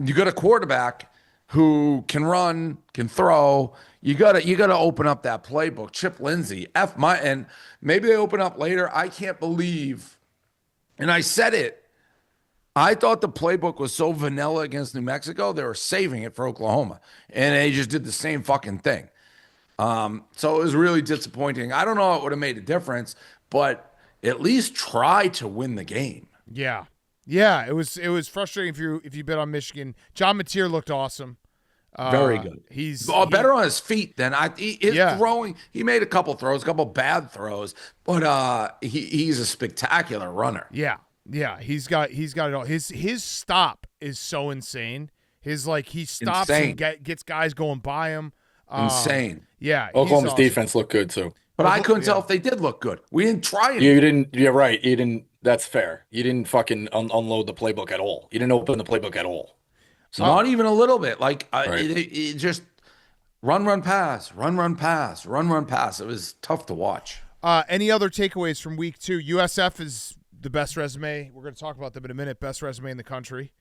[SPEAKER 6] You got a quarterback who can run, can throw. You gotta open up that playbook. Chip Lindsey, and maybe they open up later. I can't believe, and I said it. I thought the playbook was so vanilla against New Mexico, they were saving it for Oklahoma, and they just did the same fucking thing. So it was really disappointing. I don't know if it would have made a difference, but at least try to win the game.
[SPEAKER 2] Yeah. Yeah, it was frustrating if you bet on Michigan. John Mateer looked awesome.
[SPEAKER 6] Very good.
[SPEAKER 2] He's
[SPEAKER 6] better on his feet than throwing. He made a couple throws, a couple bad throws, but he's a spectacular runner.
[SPEAKER 2] Yeah, he's got it all. His stop is so insane. He stops and gets guys going by him.
[SPEAKER 6] Insane.
[SPEAKER 2] Yeah,
[SPEAKER 8] Oklahoma's defense looked good too.
[SPEAKER 6] But I couldn't tell if they did look good. We didn't try it.
[SPEAKER 8] You didn't. You're right. You didn't. That's fair. You didn't fucking unload the playbook at all. You didn't open the playbook at all.
[SPEAKER 6] So not even a little bit. It just run, pass, run, pass. It was tough to watch.
[SPEAKER 2] Any other takeaways from week 2? USF is the best resume. We're going to talk about them in a minute. Best resume in the country.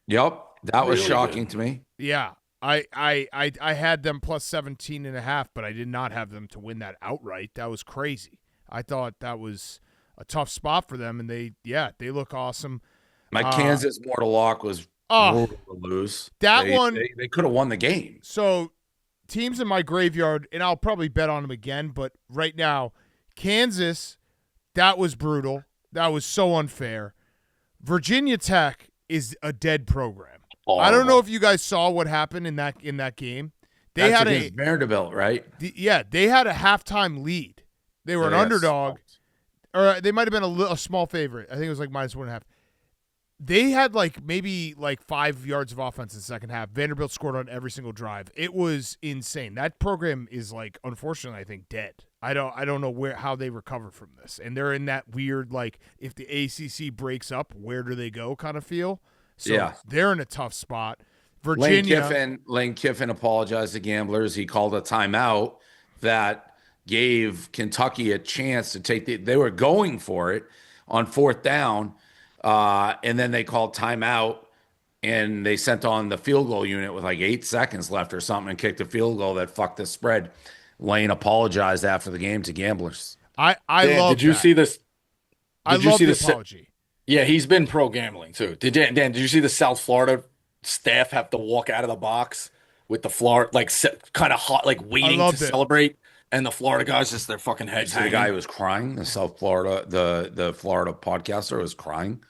[SPEAKER 6] Yep, that was shocking to me.
[SPEAKER 2] Yeah. I had them plus 17.5, but I did not have them to win that outright. That was crazy. I thought that was a tough spot for them, and they look awesome.
[SPEAKER 6] My Kansas mortal lock was brutal to lose. They could have won the game.
[SPEAKER 2] So teams in my graveyard, and I'll probably bet on them again, but right now, Kansas, that was brutal. That was so unfair. Virginia Tech is a dead program. I don't know if you guys saw what happened in that game.
[SPEAKER 6] They had a Vanderbilt, right?
[SPEAKER 2] They had a halftime lead. They were an underdog, or they might have been a small favorite. I think it was like -1.5. They had maybe 5 yards of offense in the second half. Vanderbilt scored on every single drive. It was insane. That program is unfortunately, I think, dead. I don't know how they recover from this, and they're in that weird if the ACC breaks up, where do they go kind of feel. So they're in a tough spot. Virginia.
[SPEAKER 6] Lane Kiffin apologized to gamblers. He called a timeout that gave Kentucky a chance to take they were going for it on 4th down, and then they called timeout, and they sent on the field goal unit with 8 seconds left or something and kicked a field goal that fucked the spread. Lane apologized after the game to gamblers.
[SPEAKER 2] I love.
[SPEAKER 8] Did you see this?
[SPEAKER 2] I love the apology.
[SPEAKER 8] Yeah, he's been pro gambling too. Dan, did you see the South Florida staff have to walk out of the box with the Florida kind of hot, waiting to celebrate, and the Florida guys just their fucking heads.
[SPEAKER 6] The guy who was crying, the South Florida, the Florida podcaster was crying.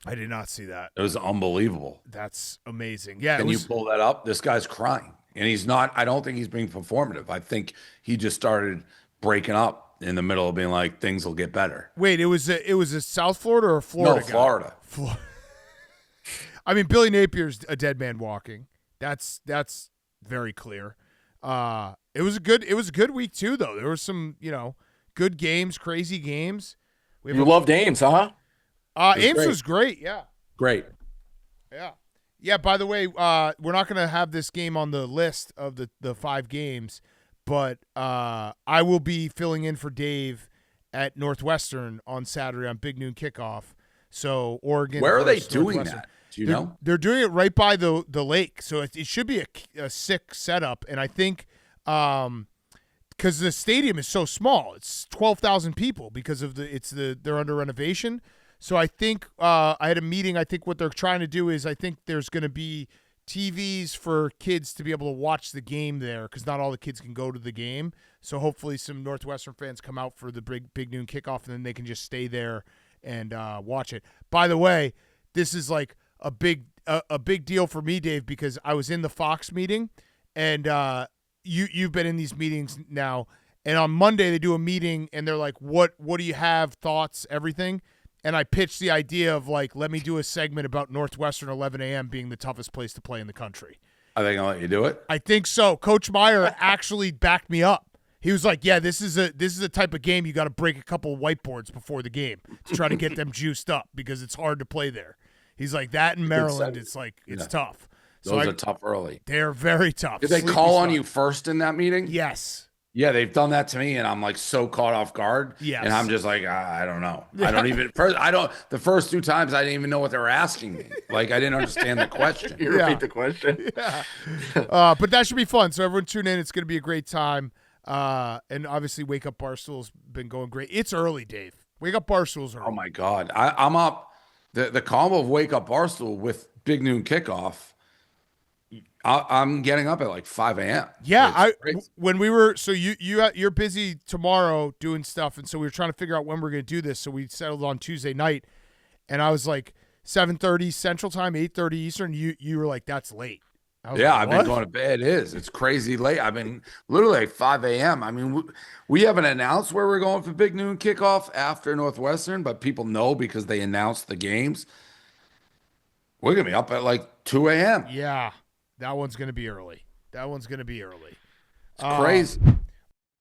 [SPEAKER 2] I did not see that.
[SPEAKER 6] It was unbelievable.
[SPEAKER 2] That's amazing. Yeah,
[SPEAKER 6] Can you pull that up? This guy's crying. And he's not, I don't think he's being performative. I think he just started breaking up in the middle of being like, things will get better.
[SPEAKER 2] Wait, it was a South Florida or a Florida guy?
[SPEAKER 6] Florida.
[SPEAKER 2] I mean, Billy Napier's a dead man walking. That's very clear. It was a good week too, though. There were some, good games, crazy games.
[SPEAKER 8] You loved Ames, huh?
[SPEAKER 2] Ames was great. Yeah.
[SPEAKER 6] Great.
[SPEAKER 2] Yeah. Yeah, by the way, we're not going to have this game on the list of the 5 games, but I will be filling in for Dave at Northwestern on Saturday on Big Noon Kickoff. So Oregon.
[SPEAKER 6] Where are they doing that? Do you know?
[SPEAKER 2] They're doing it right by the lake, so it should be a sick setup. And I think because the stadium is so small, it's 12,000 people because of they're under renovation. So I think I had a meeting. I think what they're trying to do is I think there's going to be TVs for kids to be able to watch the game there because not all the kids can go to the game. So hopefully some Northwestern fans come out for the big noon kickoff and then they can just stay there and watch it. By the way, this is like a big deal for me, Dave, because I was in the Fox meeting and you've been in these meetings now. And on Monday they do a meeting and they're like, what do you have, thoughts, everything? And I pitched the idea of like, let me do a segment about Northwestern 11 a.m. being the toughest place to play in the country.
[SPEAKER 6] Are they gonna let you do it?
[SPEAKER 2] I think so. Coach Meyer actually backed me up. He was like, "Yeah, this is a type of game you got to break a couple of whiteboards before the game to try to get them juiced up because it's hard to play there." He's like, "That in Maryland, it's like it's tough."
[SPEAKER 6] Those are tough early.
[SPEAKER 2] They're very tough.
[SPEAKER 6] Did they call on you first in that meeting?
[SPEAKER 2] Yes.
[SPEAKER 6] Yeah, they've done that to me, and I'm like so caught off guard.
[SPEAKER 2] Yes.
[SPEAKER 6] And I'm just like, I don't know. The first 2 times I didn't even know what they were asking me. Like I didn't understand the question.
[SPEAKER 8] You repeat the question.
[SPEAKER 2] Yeah. But that should be fun. So everyone tune in. It's going to be a great time. And obviously Wake Up Barstool's been going great. It's early, Dave. Wake Up Barstool's early.
[SPEAKER 6] Oh my God. I'm up. The combo of Wake Up Barstool with Big Noon Kickoff. I'm getting up at like 5 a.m.
[SPEAKER 2] Yeah, when we were you're busy tomorrow doing stuff, and so we were trying to figure out when we're going to do this. So we settled on Tuesday night, and I was like 7:30 Central Time, 8:30 Eastern. You were like, that's late.
[SPEAKER 6] Yeah, I've been going to bed. It's crazy late. I've been literally like 5 a.m. I mean, we haven't announced where we're going for Big Noon Kickoff after Northwestern, but people know because they announced the games. We're gonna be up at like 2 a.m.
[SPEAKER 2] Yeah. That one's going to be early.
[SPEAKER 6] It's crazy.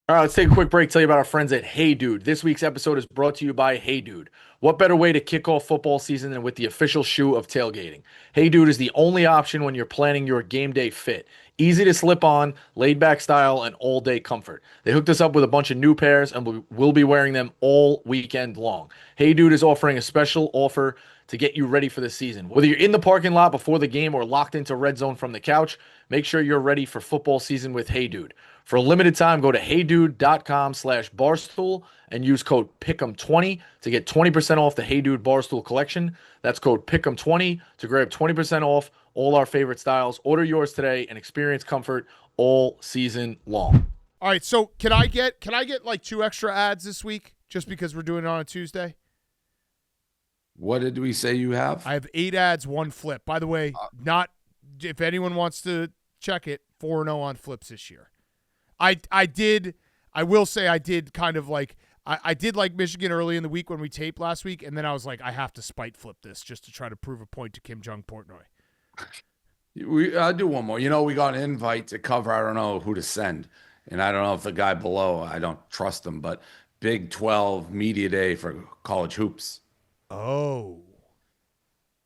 [SPEAKER 8] All right, let's take a quick break, tell you about our friends at Hey Dude. This week's episode is brought to you by Hey Dude. What better way to kick off football season than with the official shoe of tailgating? Hey Dude is the only option when you're planning your game day fit. Easy to slip on, laid back style, and all day comfort. They hooked us up with a bunch of new pairs and we'll be wearing them all weekend long. Hey Dude is offering a special offer to get you ready for the season. Whether you're in the parking lot before the game or locked into Red Zone from the couch, make sure you're ready for football season with Hey Dude. For a limited time, go to heydude.com/Barstool and use code PICK'em20 to get 20% off the Hey Dude Barstool collection. That's code PICK'em20 to grab 20% off all our favorite styles. Order yours today and experience comfort all season long.
[SPEAKER 2] All right, so can I get like 2 extra ads this week just because we're doing it on a Tuesday?
[SPEAKER 6] What did we say you have?
[SPEAKER 2] I have 8 ads, 1 flip. By the way, not if anyone wants to check it, 4-0 on flips this year. I will say I did kind of like I did like Michigan early in the week when we taped last week, and then I was like, I have to spite flip this just to try to prove a point to Kim Jong Portnoy.
[SPEAKER 6] I'll do one more. We got an invite to cover. I don't know who to send, and I don't know if the guy below, I don't trust him, but Big 12 Media Day for college hoops.
[SPEAKER 2] Oh.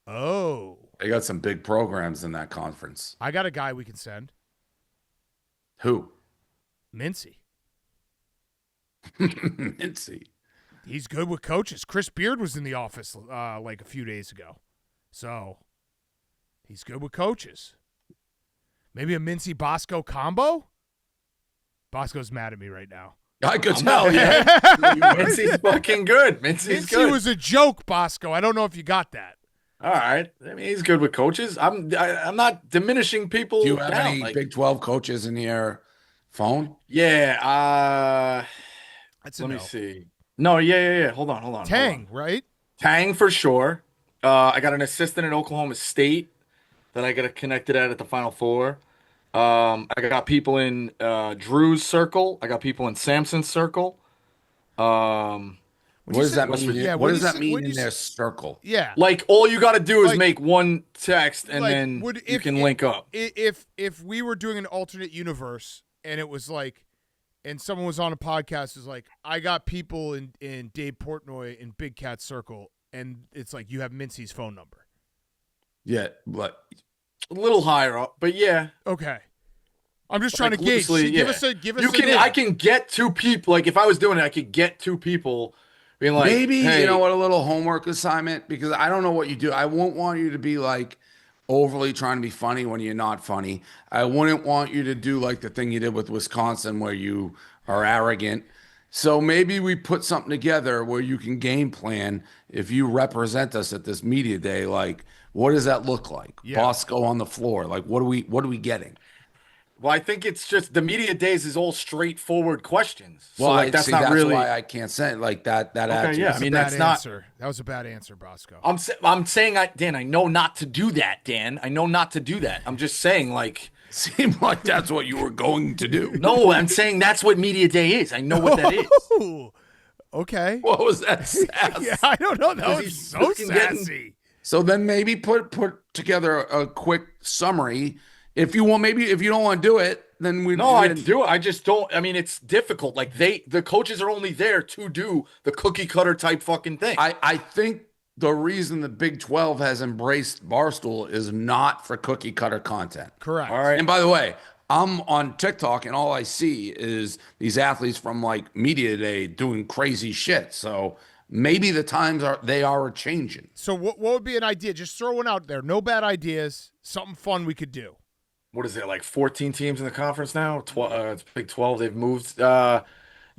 [SPEAKER 6] They got some big programs in that conference.
[SPEAKER 2] I got a guy we can send.
[SPEAKER 6] Who?
[SPEAKER 2] Mincy.
[SPEAKER 6] Mincy.
[SPEAKER 2] He's good with coaches. Chris Beard was in the office like a few days ago. So he's good with coaches. Maybe a Mincy Bosco combo? Bosco's mad at me right now.
[SPEAKER 6] I could tell, yeah.
[SPEAKER 8] Mincy's fucking good. Mincy's good.
[SPEAKER 2] Mincy was a joke, Bosco. I don't know if you got that.
[SPEAKER 8] All right. I mean, he's good with coaches. I'm not diminishing people.
[SPEAKER 6] Do you have
[SPEAKER 8] down.
[SPEAKER 6] any Big 12 coaches in your phone?
[SPEAKER 8] Yeah.
[SPEAKER 2] That's a
[SPEAKER 8] let
[SPEAKER 2] no.
[SPEAKER 8] me see. No, yeah. Hold on.
[SPEAKER 2] Tang, right?
[SPEAKER 8] Tang for sure. I got an assistant at Oklahoma State that I got connected at the Final Four. I got people in Drew's circle. I got people in Samson's circle.
[SPEAKER 6] What does that mean?
[SPEAKER 2] Yeah,
[SPEAKER 6] what does that mean
[SPEAKER 2] when
[SPEAKER 6] in
[SPEAKER 2] you
[SPEAKER 6] their circle?
[SPEAKER 2] Yeah.
[SPEAKER 8] Like all you got to do is
[SPEAKER 2] Like-
[SPEAKER 8] make one text, and
[SPEAKER 2] like,
[SPEAKER 8] then
[SPEAKER 2] would-
[SPEAKER 8] you
[SPEAKER 2] if-
[SPEAKER 8] can
[SPEAKER 2] if-
[SPEAKER 8] link up.
[SPEAKER 2] If we were doing an alternate universe and it was like, and someone was on a podcast is like, I got people in Dave Portnoy in Big Cat Circle, and it's like you have Mincy's phone number.
[SPEAKER 6] Yeah, but
[SPEAKER 8] A little higher up, but yeah.
[SPEAKER 2] Okay. I'm just trying
[SPEAKER 8] Like,
[SPEAKER 2] to gauge.
[SPEAKER 8] loosely,
[SPEAKER 2] Give
[SPEAKER 8] yeah.
[SPEAKER 2] us a
[SPEAKER 8] You can.
[SPEAKER 2] name.
[SPEAKER 8] I can get 2 people. Like if I was doing it, I could get 2 people. Being like,
[SPEAKER 6] maybe
[SPEAKER 8] hey,
[SPEAKER 6] you know what, a little homework assignment, because I don't know what you do. I won't want you to be like overly trying to be funny when you're not funny. I wouldn't want you to do like the thing you did with Wisconsin where you are arrogant. So maybe we put something together where you can game plan if you represent us at this media day. Like, what does that look like?
[SPEAKER 2] Yeah.
[SPEAKER 6] Bosco on the floor. Like, what are we getting?
[SPEAKER 8] Well, I think it's just the media days is all straightforward questions. So
[SPEAKER 6] Well,
[SPEAKER 8] like that's
[SPEAKER 6] see,
[SPEAKER 8] not
[SPEAKER 6] that's
[SPEAKER 8] really.
[SPEAKER 6] why I can't say it like that. That
[SPEAKER 8] Okay,
[SPEAKER 6] attitude.
[SPEAKER 8] yeah. I
[SPEAKER 2] That's
[SPEAKER 8] mean,
[SPEAKER 2] a bad
[SPEAKER 8] that's not.
[SPEAKER 2] answer. That was a bad answer, Bosco.
[SPEAKER 8] I'm saying, Dan. I know not to do that, Dan. I know not to do that. I'm just saying, like,
[SPEAKER 6] Seemed like that's what you were going to do.
[SPEAKER 8] no. I'm saying that's what media day is. I know what that is.
[SPEAKER 2] Ooh, okay.
[SPEAKER 6] What was that? Sass?
[SPEAKER 2] Yeah, I don't know. That was
[SPEAKER 8] he's
[SPEAKER 2] so
[SPEAKER 8] fucking getting-
[SPEAKER 2] sassy.
[SPEAKER 6] So then maybe put together a quick summary. If you want, maybe if you don't want to do it, then we
[SPEAKER 8] No, I do it. I just don't. I mean, it's difficult. Like the coaches are only there to do the cookie cutter type fucking thing.
[SPEAKER 6] I think the reason the Big 12 has embraced Barstool is not for cookie cutter content.
[SPEAKER 2] Correct.
[SPEAKER 8] All right.
[SPEAKER 6] And by the way, I'm on TikTok and all I see is these athletes from like Media Day doing crazy shit. So maybe the times are changing.
[SPEAKER 2] So what would be an idea? Just throw one out there. No bad ideas. Something fun we could do.
[SPEAKER 8] What is it, like 14 teams in the conference now? It's Big 12. They've moved. Yeah,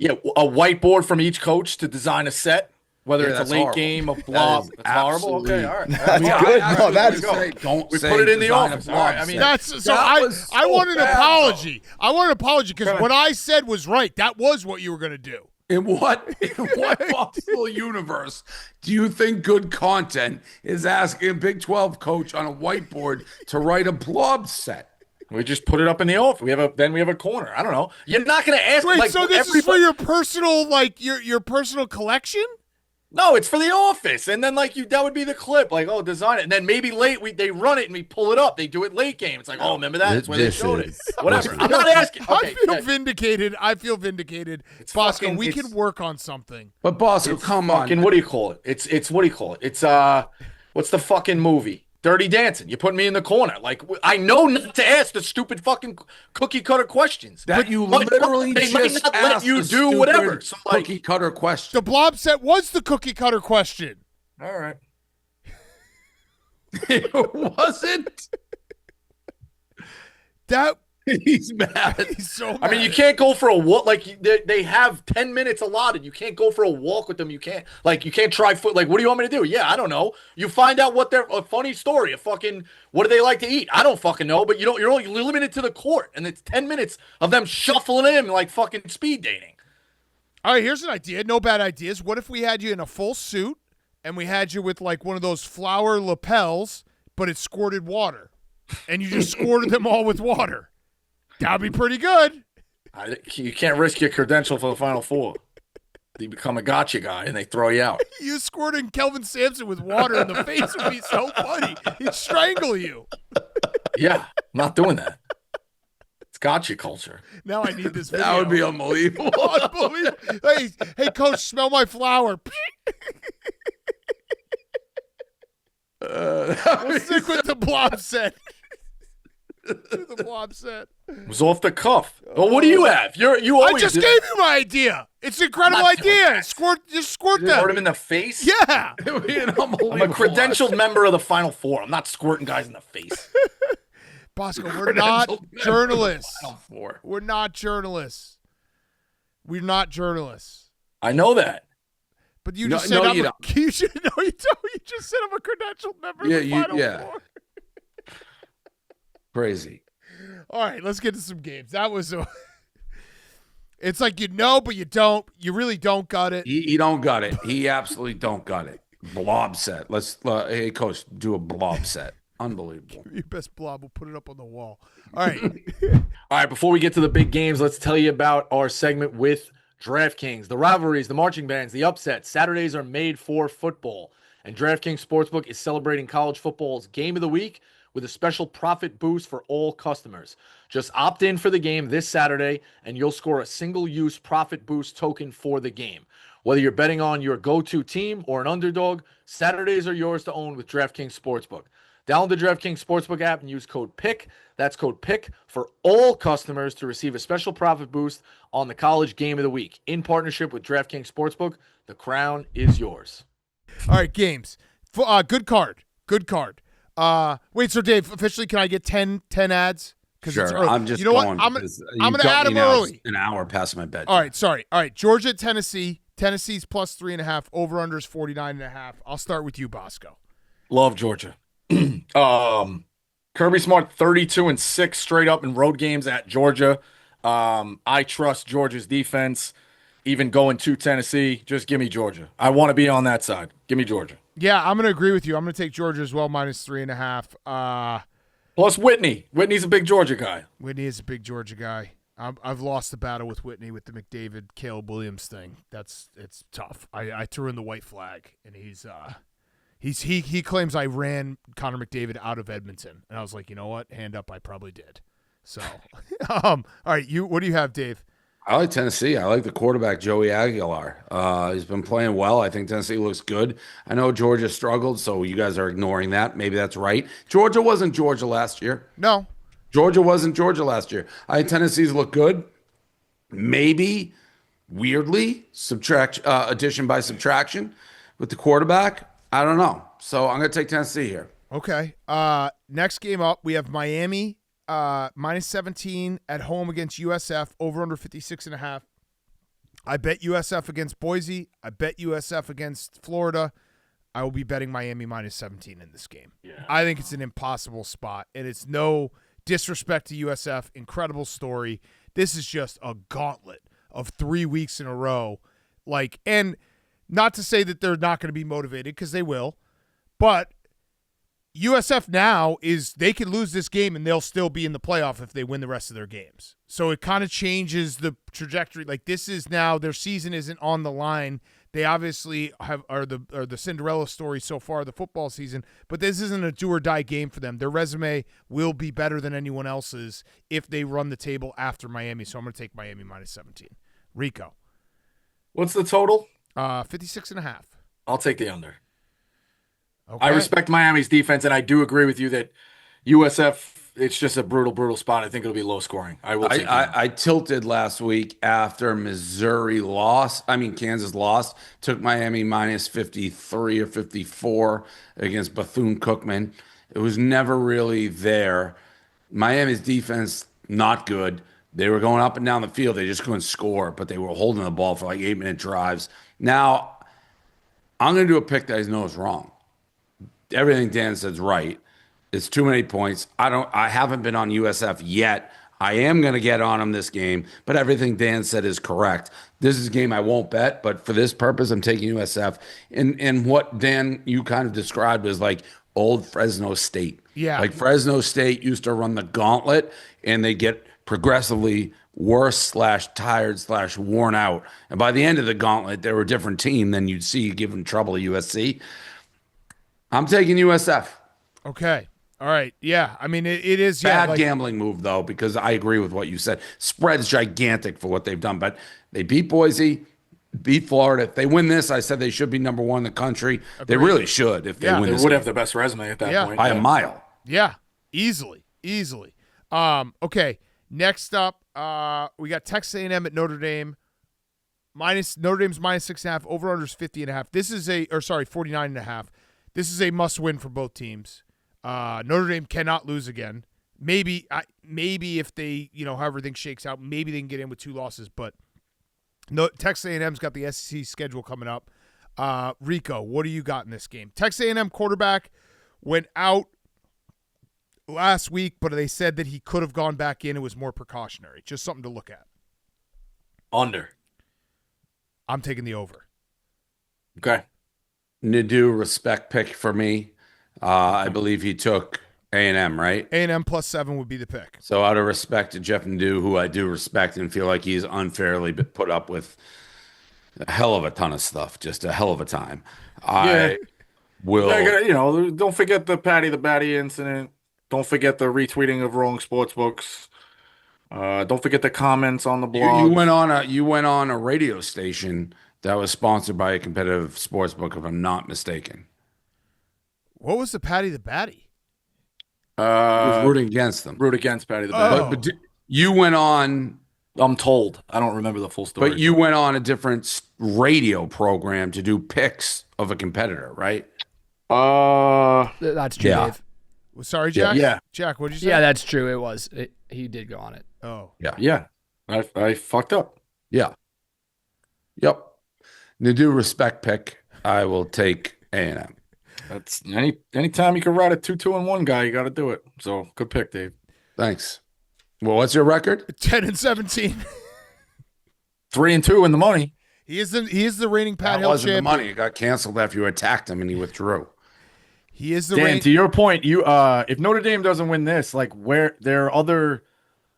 [SPEAKER 8] a whiteboard from each coach to design a set. Whether
[SPEAKER 6] Yeah,
[SPEAKER 8] it's
[SPEAKER 6] that's
[SPEAKER 8] a late
[SPEAKER 6] horrible.
[SPEAKER 8] game, a
[SPEAKER 6] That
[SPEAKER 8] blob.
[SPEAKER 6] is
[SPEAKER 8] It's horrible. Okay,
[SPEAKER 6] absolutely-
[SPEAKER 8] all right.
[SPEAKER 7] That's
[SPEAKER 8] Yeah,
[SPEAKER 7] good.
[SPEAKER 8] I-
[SPEAKER 7] No, that's
[SPEAKER 6] don't
[SPEAKER 8] we
[SPEAKER 6] say
[SPEAKER 8] put it in the
[SPEAKER 6] design a
[SPEAKER 8] office. All right, I
[SPEAKER 6] blob
[SPEAKER 8] mean,
[SPEAKER 6] set.
[SPEAKER 2] That's so.
[SPEAKER 6] That was
[SPEAKER 2] I
[SPEAKER 6] so
[SPEAKER 2] want an
[SPEAKER 6] bad,
[SPEAKER 2] apology. I want an apology because what I said was right. That was what you were going to do.
[SPEAKER 6] In what Barstool universe do you think good content is asking a Big 12 coach on a whiteboard to write a blob set?
[SPEAKER 8] we just put it up in the office. We have a corner. I don't know. You're not going to ask.
[SPEAKER 2] Wait,
[SPEAKER 8] like,
[SPEAKER 2] so this is for your personal, like your personal collection?
[SPEAKER 8] No, it's for the office, and then like that would be the clip, like design it, and then maybe late they run it and we pull it up. They do it late game. It's like remember that? That's where they showed it. Whatever. I'm not asking.
[SPEAKER 2] I
[SPEAKER 8] Okay,
[SPEAKER 2] feel
[SPEAKER 8] yeah.
[SPEAKER 2] vindicated. I feel vindicated.
[SPEAKER 8] It's
[SPEAKER 2] Bosco,
[SPEAKER 8] fucking-
[SPEAKER 2] we
[SPEAKER 8] it's-
[SPEAKER 2] can work on something.
[SPEAKER 6] But Bosco, come on.
[SPEAKER 8] Fucking, what do you call it? It's what do you call it? It's what's the fucking movie? Dirty Dancing. You put me in the corner. Like I know not to ask the stupid fucking cookie cutter questions.
[SPEAKER 6] That you
[SPEAKER 8] But
[SPEAKER 6] literally
[SPEAKER 8] they might
[SPEAKER 6] just
[SPEAKER 8] not let
[SPEAKER 6] asked
[SPEAKER 8] you
[SPEAKER 6] a
[SPEAKER 8] do whatever.
[SPEAKER 6] stupid
[SPEAKER 8] So like,
[SPEAKER 6] cookie cutter question.
[SPEAKER 2] The blob set was the cookie cutter question.
[SPEAKER 8] all right.
[SPEAKER 6] It wasn't.
[SPEAKER 2] That
[SPEAKER 6] He's mad.
[SPEAKER 2] he's so mad.
[SPEAKER 8] I mean, you can't go for a walk. Like they have 10 minutes allotted. You can't go for a walk with them. You can't try foot. Like, what do you want me to do? Yeah, I don't know. You find out what their a funny story. A fucking what do they like to eat? I don't fucking know. But you're only limited to the court, and it's 10 minutes of them shuffling in like fucking speed dating.
[SPEAKER 2] All right, here's an idea. No bad ideas. What if we had you in a full suit and we had you with like one of those flower lapels, but it squirted water, and you just squirted them all with water? That'd be pretty good.
[SPEAKER 8] You can't risk your credential for the Final Four. You become a gotcha guy, and they throw you out.
[SPEAKER 2] You squirting Kelvin Sampson with water in the face would be so funny. He'd strangle you.
[SPEAKER 8] Yeah, I'm not doing that. It's gotcha culture.
[SPEAKER 2] Now I need this video.
[SPEAKER 6] That would be unbelievable.
[SPEAKER 2] Unbelievable. Hey, coach, smell my flower. We'll stick with the blob set. Do the blob set.
[SPEAKER 8] It was off the cuff. Well, what do you have? You
[SPEAKER 2] I
[SPEAKER 8] always
[SPEAKER 2] just gave you my idea. It's an incredible
[SPEAKER 8] Not doing
[SPEAKER 2] idea.
[SPEAKER 8] that.
[SPEAKER 2] Just squirt
[SPEAKER 8] Squirt him
[SPEAKER 2] them.
[SPEAKER 8] in the face.
[SPEAKER 2] Yeah.
[SPEAKER 6] It would be an unbelievable.
[SPEAKER 8] I'm a credentialed member of the Final Four. I'm not squirting guys in the face.
[SPEAKER 2] Bosco, we're not journalists.
[SPEAKER 6] Final Four.
[SPEAKER 2] We're not journalists. We're not journalists.
[SPEAKER 8] I know that.
[SPEAKER 2] But you
[SPEAKER 6] No,
[SPEAKER 2] just said
[SPEAKER 6] no,
[SPEAKER 2] I'm
[SPEAKER 6] you
[SPEAKER 2] a, you should know you don't. You just said I'm a credentialed member
[SPEAKER 6] Yeah,
[SPEAKER 2] of the Final
[SPEAKER 6] yeah.
[SPEAKER 2] Four.
[SPEAKER 6] Crazy.
[SPEAKER 2] All right, let's get to some games. That was it's like you know, but you don't. You really don't got it.
[SPEAKER 6] He don't got it. He absolutely don't got it. Blob set. Hey, coach, do a blob set. Unbelievable.
[SPEAKER 2] Your best blob. We'll put it up on the wall. All right.
[SPEAKER 3] All right, before we get to the big games, let's tell you about our segment with DraftKings. The rivalries, the marching bands, the upsets. Saturdays are made for football. And DraftKings Sportsbook is celebrating college football's game of the week with a special profit boost for all customers. Just opt in for the game this Saturday, and you'll score a single-use profit boost token for the game. Whether you're betting on your go-to team or an underdog, Saturdays are yours to own with DraftKings Sportsbook. Download the DraftKings Sportsbook app and use code PICK. That's code PICK for all customers to receive a special profit boost on the college game of the week. In partnership with DraftKings Sportsbook, the crown is yours.
[SPEAKER 2] All right, games. Good card. Good card. Wait, so Dave, officially, can I get 10 ads?
[SPEAKER 6] Sure.
[SPEAKER 2] It's early.
[SPEAKER 6] I'm just
[SPEAKER 2] you know
[SPEAKER 6] going
[SPEAKER 2] what? I'm going to add them early.
[SPEAKER 6] An hour past my bedtime.
[SPEAKER 2] All right, sorry. All right, Georgia, Tennessee. Tennessee's plus 3.5. Over-under is 49.5. I'll start with you, Bosco.
[SPEAKER 3] Love Georgia. Kirby Smart 32-6 straight up in road games at Georgia. I trust Georgia's defense. Even going to Tennessee, just give me Georgia. I want to be on that side. Give me Georgia.
[SPEAKER 2] Yeah, I'm going to agree with you. I'm going to take Georgia as well, minus 3.5.
[SPEAKER 3] Plus Whitney. Whitney's a big Georgia guy.
[SPEAKER 2] Whitney is a big Georgia guy. I've lost the battle with Whitney with the McDavid, Caleb Williams thing. It's tough. I threw in the white flag, and he claims I ran Connor McDavid out of Edmonton, and I was like, you know what? Hand up, I probably did. So, all right, what do you have, Dave?
[SPEAKER 6] I like Tennessee. I like the quarterback, Joey Aguilar. He's been playing well. I think Tennessee looks good. I know Georgia struggled, so you guys are ignoring that. Maybe that's right. Georgia wasn't Georgia last year.
[SPEAKER 2] No.
[SPEAKER 6] Georgia wasn't Georgia last year. I think Tennessee's look good. Maybe, weirdly, addition by subtraction with the quarterback. I don't know. So I'm going to take Tennessee here.
[SPEAKER 2] Okay. Next game up, we have Miami minus 17 at home against USF, over under 56.5. I bet USF against Boise. I bet USF against Florida. I will be betting Miami minus 17 in this game. Yeah. I think it's an impossible spot, and it's no disrespect to USF. Incredible story. This is just a gauntlet of 3 weeks in a row. And not to say that they're not going to be motivated, because they will, but USF now they could lose this game and they'll still be in the playoff if they win the rest of their games. So it kind of changes the trajectory. This is now their season isn't on the line. They obviously are the Cinderella story so far the football season, but this isn't a do or die game for them. Their resume will be better than anyone else's if they run the table after Miami. So I'm going to take Miami minus 17. Rico.
[SPEAKER 3] What's the total?
[SPEAKER 2] 56.5.
[SPEAKER 3] I'll take the under.
[SPEAKER 2] Okay.
[SPEAKER 3] I respect Miami's defense, and I do agree with you that USF, it's just a brutal spot. I think it'll be low scoring.
[SPEAKER 6] I tilted last week after Kansas lost, took Miami minus 53 or 54 against Bethune-Cookman. It was never really there. Miami's defense, not good. They were going up and down the field. They just couldn't score, but they were holding the ball for 8-minute drives. Now, I'm going to do a pick that I know is wrong. Everything Dan said's right. It's too many points. I haven't been on USF yet. I am going to get on them this game, but everything Dan said is correct. This is a game I won't bet, but for this purpose, I'm taking USF. And what Dan, you kind of described as old Fresno State.
[SPEAKER 2] Yeah.
[SPEAKER 6] Fresno State used to run the gauntlet, and they get progressively worse / tired / worn out. And by the end of the gauntlet, they were a different team than you'd see giving trouble at USC. I'm taking USF.
[SPEAKER 2] Okay. All right. Yeah. I mean, it is
[SPEAKER 6] bad gambling move though, because I agree with what you said. Spread's gigantic for what they've done, but they beat Boise, beat Florida. If they win this, I said they should be number one in the country.
[SPEAKER 2] Agreed.
[SPEAKER 6] They really should. If they win this,
[SPEAKER 3] they would have the best resume at that point
[SPEAKER 6] by a mile.
[SPEAKER 2] Yeah, easily. Okay. Next up, we got Texas A&M at Notre Dame. Notre Dame's minus 6.5. Over under is 50.5. 49.5. This is a must-win for both teams. Notre Dame cannot lose again. Maybe if they, how everything shakes out, maybe they can get in with 2 losses. But no, Texas A&M's got the SEC schedule coming up. Rico, what do you got in this game? Texas A&M quarterback went out last week, but they said that he could have gone back in. It was more precautionary. Just something to look at.
[SPEAKER 3] Under.
[SPEAKER 2] I'm taking the over.
[SPEAKER 3] Okay.
[SPEAKER 6] Nadu, respect pick for me. I believe he took A&M, right?
[SPEAKER 2] A&M +7 would be the pick.
[SPEAKER 6] So out of respect to Jeff Nadu, who I do respect and feel like he's unfairly put up with a hell of a ton of stuff, just a hell of a time. I will.
[SPEAKER 8] Don't forget the Patty the Batty incident. Don't forget the retweeting of wrong sports books. Don't forget the comments on the blog.
[SPEAKER 6] You went on a radio station that was sponsored by a competitive sports book, if I'm not mistaken.
[SPEAKER 2] What was the Patty the Batty?
[SPEAKER 6] Was rooting against them.
[SPEAKER 8] Root against Patty the Batty.
[SPEAKER 6] But you went on.
[SPEAKER 8] I'm told. I don't remember the full story.
[SPEAKER 6] But you went on a different radio program to do picks of a competitor, right?
[SPEAKER 7] That's true,
[SPEAKER 6] Yeah.
[SPEAKER 7] Dave.
[SPEAKER 2] Sorry, Jack?
[SPEAKER 8] Yeah.
[SPEAKER 2] Jack, what did you say?
[SPEAKER 7] Yeah, that's true. It was. He did go on it.
[SPEAKER 2] Oh.
[SPEAKER 8] Yeah. I fucked up.
[SPEAKER 6] Yeah. Yep. Nadu respect pick. I will take A&M.
[SPEAKER 8] That's anytime you can ride a 2-2-1 guy, you got to do it. So good pick, Dave.
[SPEAKER 6] Thanks. Well, what's your record?
[SPEAKER 2] 10-17.
[SPEAKER 8] 3-2 in the money.
[SPEAKER 2] He is the reigning Pat
[SPEAKER 6] That
[SPEAKER 2] Hill
[SPEAKER 6] wasn't
[SPEAKER 2] champion.
[SPEAKER 6] the money. It got canceled after you attacked him and he withdrew.
[SPEAKER 2] He is the
[SPEAKER 8] Dan,
[SPEAKER 2] reigning.
[SPEAKER 8] to your point, if Notre Dame doesn't win this, like where their other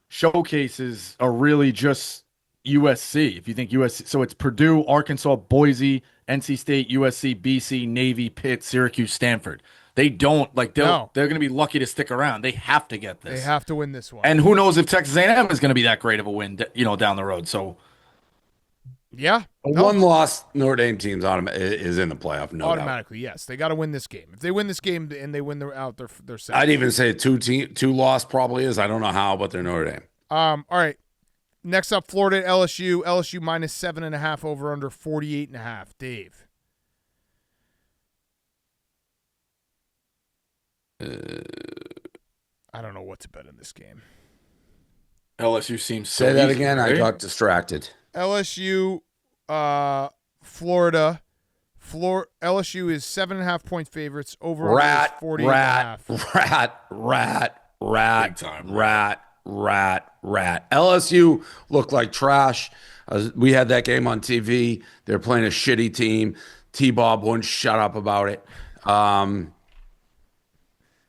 [SPEAKER 8] showcases are really just USC. If you think USC, so it's Purdue, Arkansas, Boise, NC State, USC, BC, Navy, Pitt, Syracuse, Stanford. They don't like they're going to be lucky to stick around. They have to get this.
[SPEAKER 2] They have to win this one.
[SPEAKER 8] And who knows if Texas A&M is going to be that great of a win, down the road. So
[SPEAKER 2] yeah,
[SPEAKER 6] One loss Notre Dame team's is in the playoff. No
[SPEAKER 2] automatically, yes. They got to win this game. If they win this game and they win, they're out. They're set.
[SPEAKER 6] I'd even say two loss probably is. I don't know how, but they're Notre Dame.
[SPEAKER 2] All right. Next up, Florida at LSU. LSU -7.5 over under 48.5. Dave. I don't know what to bet in this game.
[SPEAKER 8] LSU seems so
[SPEAKER 6] Say that
[SPEAKER 8] easy,
[SPEAKER 6] again.
[SPEAKER 8] right?
[SPEAKER 6] I got distracted.
[SPEAKER 2] LSU, Florida. LSU is 7.5 point favorites. Over
[SPEAKER 6] Rat.
[SPEAKER 2] 48.5.
[SPEAKER 8] Big time.
[SPEAKER 6] Rat. LSU looked like trash. We had that game on TV. They're playing a shitty team. T-Bob wouldn't shut up about it.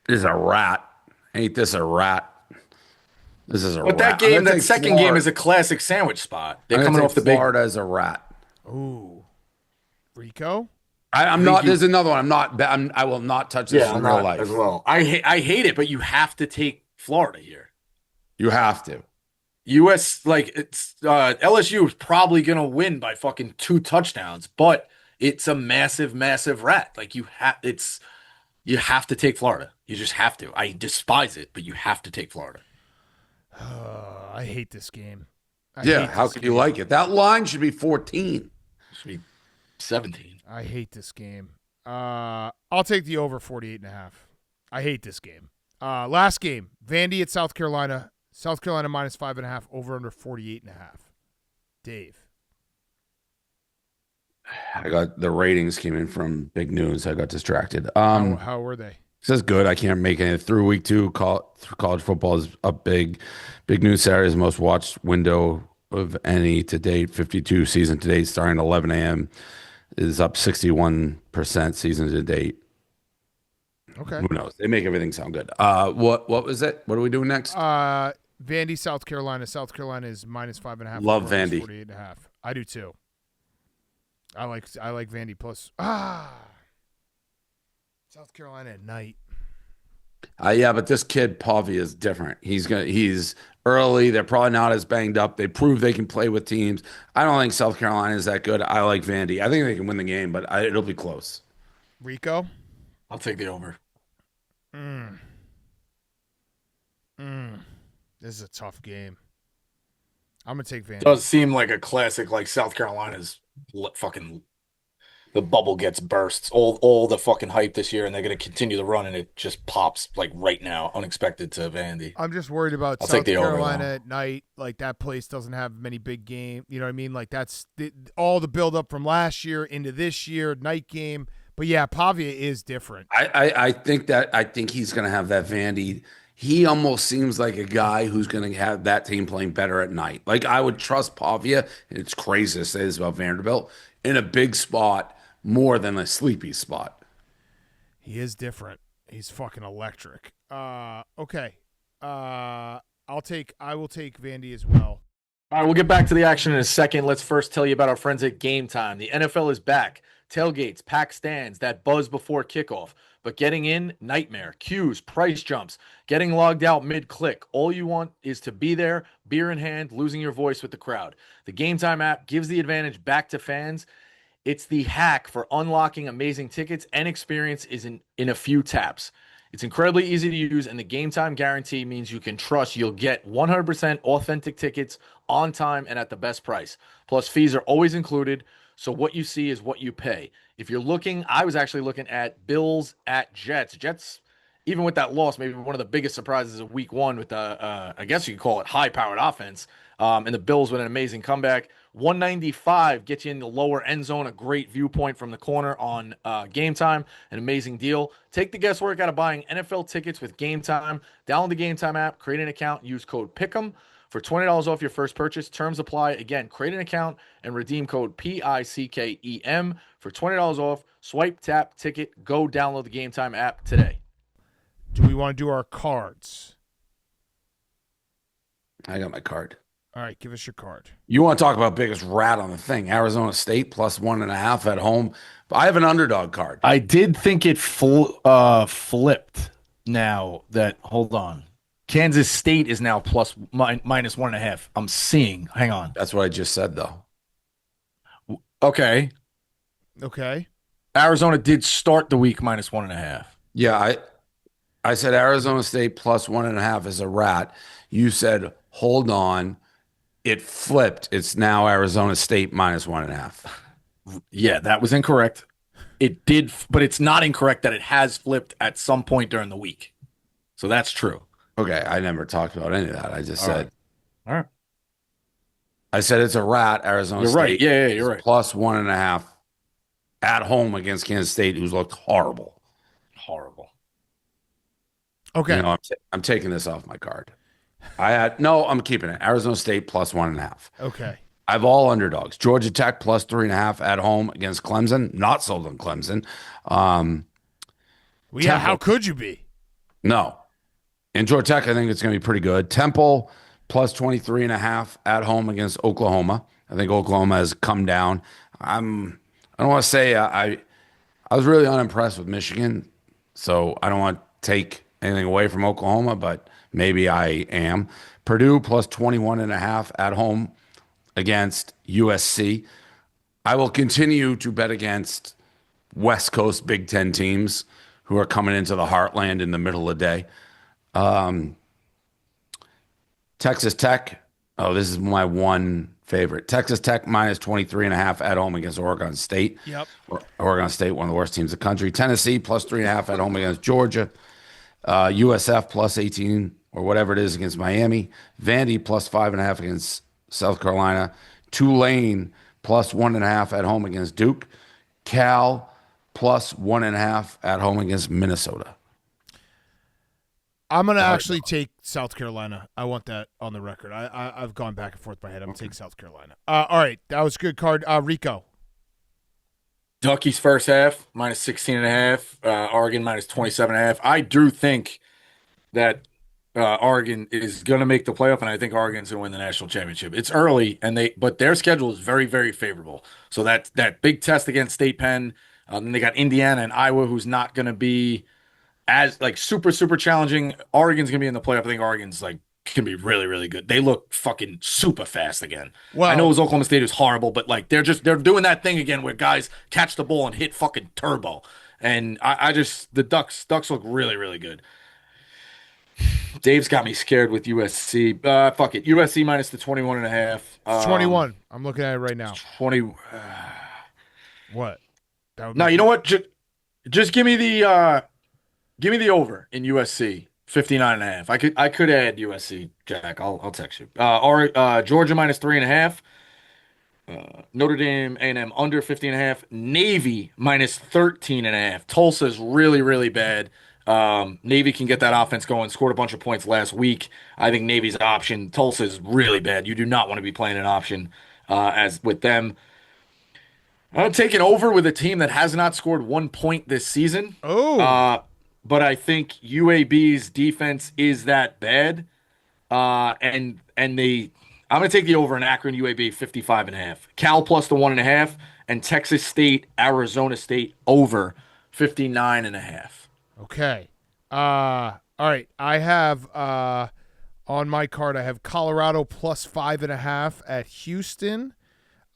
[SPEAKER 6] This is a rat. Ain't this a rat? This is a rat.
[SPEAKER 8] But that game, that second game is a classic sandwich spot. They're coming off the big.
[SPEAKER 6] Florida as a rat.
[SPEAKER 2] Ooh. Rico?
[SPEAKER 6] I'm not. There's another one. I will not touch this in real life
[SPEAKER 8] as well. I hate it, but you have to take Florida here.
[SPEAKER 6] You have to.
[SPEAKER 8] LSU is probably gonna win by fucking 2 touchdowns, but it's a massive rat. Like you have to take Florida. You just have to. I despise it, but you have to take Florida.
[SPEAKER 2] I hate this game.
[SPEAKER 6] How could you like it? That line should be 14.
[SPEAKER 8] It should be 17.
[SPEAKER 2] I hate this game. I'll take the over 48.5. I hate this game. Last game, Vandy at South Carolina. South Carolina -5.5, over under 48.5. Dave.
[SPEAKER 6] I got the ratings came in from Big News. I got distracted.
[SPEAKER 2] How were they?
[SPEAKER 6] Says good. I can't make it through week 2. College football is up big. Big News Saturday is the most watched window of any to date. 52 season to date, starting at 11 a.m. is up 61% season to date.
[SPEAKER 2] Okay.
[SPEAKER 6] Who knows? They make everything sound good. What was it? What are we doing next?
[SPEAKER 2] Vandy, South Carolina. South Carolina is -5.5.
[SPEAKER 6] Love Vandy.
[SPEAKER 2] 48.5. I do too. I like Vandy plus. South Carolina at night.
[SPEAKER 6] Yeah, but this kid Pavia is different. He's early. They're probably not as banged up. They prove they can play with teams. I don't think South Carolina is that good. I like Vandy. I think they can win the game, but it'll be close.
[SPEAKER 2] Rico?
[SPEAKER 8] I'll take the over.
[SPEAKER 2] This is a tough game. I'm gonna take Vandy.
[SPEAKER 8] It does seem like a classic, like South Carolina's fucking the bubble gets bursts. All the fucking hype this year, and they're gonna continue the run, and it just pops like right now, unexpected to Vandy.
[SPEAKER 2] I'm just worried about South Carolina at night. Like that place doesn't have many big games. You know what I mean? Like that's all the build up from last year into this year night game. But yeah, Pavia is different.
[SPEAKER 6] I think he's gonna have that Vandy. He almost seems like a guy who's going to have that team playing better at night. Like, I would trust Pavia, and it's crazy to say this about Vanderbilt, in a big spot more than a sleepy spot.
[SPEAKER 2] He is different. He's fucking electric. Okay. I will take Vandy as well.
[SPEAKER 3] All right, we'll get back to the action in a second. Let's first tell you about our friends at Game Time. The NFL is back. Tailgates, packed stands, that buzz before kickoff. But getting in, nightmare. Queues, price jumps, getting logged out mid-click. All you want is to be there, beer in hand, losing your voice with the crowd. The Game Time app gives the advantage back to fans. It's the hack for unlocking amazing tickets, and experience is in a few taps. It's incredibly easy to use, and the Game Time guarantee means you can trust you'll get 100% authentic tickets on time and at the best price. Plus, fees are always included, so what you see is what you pay. If you're looking, I was actually looking at Bills at Jets. Jets, even with that loss, maybe one of the biggest surprises of week one with the, I guess you could call it high-powered offense, and the Bills with an amazing comeback. 195 gets you in the lower end zone, a great viewpoint from the corner on Game Time, an amazing deal. Take the guesswork out of buying NFL tickets with Game Time. Download the Game Time app, create an account, use code PICK'EM for $20 off your first purchase. Terms apply. Again, create an account and redeem code PICKEM for $20 off. Swipe, tap, ticket, go download the Game Time app today.
[SPEAKER 2] Do we want to do our cards?
[SPEAKER 6] I got my card.
[SPEAKER 2] All right, give us your card.
[SPEAKER 6] You want to talk about biggest rat on the thing? Arizona State plus 1.5 at home. I have an underdog card.
[SPEAKER 3] I did think it flipped now that, hold on. Kansas State is now minus 1.5. I'm seeing. Hang on.
[SPEAKER 6] That's what I just said, though.
[SPEAKER 3] Okay.
[SPEAKER 2] Okay.
[SPEAKER 3] Arizona did start the week minus 1.5.
[SPEAKER 6] Yeah, I said Arizona State plus 1.5 is a rat. You said, hold on. It flipped. It's now Arizona State minus 1.5.
[SPEAKER 3] Yeah, that was incorrect. It did, but it's not incorrect that it has flipped at some point during the week. So that's true.
[SPEAKER 6] Okay, I never talked about any of that. I just said.
[SPEAKER 3] All right.
[SPEAKER 6] I said it's a rat. Arizona
[SPEAKER 3] You're
[SPEAKER 6] State.
[SPEAKER 3] right. Yeah, you're right.
[SPEAKER 6] Plus 1.5 at home against Kansas State, who's looked horrible.
[SPEAKER 3] Horrible.
[SPEAKER 2] Okay.
[SPEAKER 6] You know, I'm taking this off my card. I'm keeping it. Arizona State plus 1.5.
[SPEAKER 2] Okay.
[SPEAKER 6] I have all underdogs. Georgia Tech plus 3.5 at home against Clemson. Not sold on Clemson.
[SPEAKER 2] Yeah, how could you be?
[SPEAKER 6] No. And Georgia Tech, I think it's going to be pretty good. Temple plus 23.5 at home against Oklahoma. I think Oklahoma has come down. I don't want to say I was really unimpressed with Michigan, so I don't want to take anything away from Oklahoma, but maybe I am. Purdue plus 21.5 at home against USC. I will continue to bet against West Coast Big Ten teams who are coming into the heartland in the middle of the day. Texas Tech. Oh, this is my one favorite. Texas Tech minus 23.5 at home against Oregon State.
[SPEAKER 2] Yep.
[SPEAKER 6] Oregon State, one of the worst teams in the country. Tennessee plus 3.5 at home against Georgia. USF plus 18 or whatever it is against Miami. Vandy plus 5.5 against South Carolina. Tulane plus 1.5 at home against Duke. Cal plus 1.5 at home against Minnesota.
[SPEAKER 2] I'm going to actually take South Carolina. I want that on the record. I've gone back and forth in my head. I'm going to take South Carolina. All right. That was a good card. Rico.
[SPEAKER 3] Duckies first half, minus 16.5. Oregon, minus 27.5. I do think that Oregon is going to make the playoff, and I think Oregon's going to win the national championship. It's early, but their schedule is very, very favorable. So that big test against State Penn, then they got Indiana and Iowa, who's not going to be as super, super challenging. Oregon's going to be in the playoff. I think Oregon's can be really, really good. They look fucking super fast again. Well, I know it was Oklahoma State who's horrible, but they're doing that thing again where guys catch the ball and hit fucking turbo. And the Ducks look really, really good. Dave's got me scared with USC. Fuck it. USC minus the 21.5.
[SPEAKER 2] 21. I'm looking at it right now.
[SPEAKER 3] 20.
[SPEAKER 2] What?
[SPEAKER 3] No, you know what? Just give me the over in USC. 59.5. I could add USC, Jack. I'll text you. Georgia minus 3.5. Notre Dame A&M under 50.5. Navy minus 13.5. Tulsa's really, really bad. Navy can get that offense going. Scored a bunch of points last week. I think Navy's option. Tulsa's really bad. You do not want to be playing an option as with them. I'm taking over with a team that has not scored 1 point this season.
[SPEAKER 2] Oh.
[SPEAKER 8] but I think UAB's defense is that bad. And I'm gonna take the over in Akron UAB 55.5. Cal plus the 1.5, and Texas State, Arizona State over 59.5.
[SPEAKER 2] Okay. All right. I have on my card, I have Colorado plus 5.5 at Houston.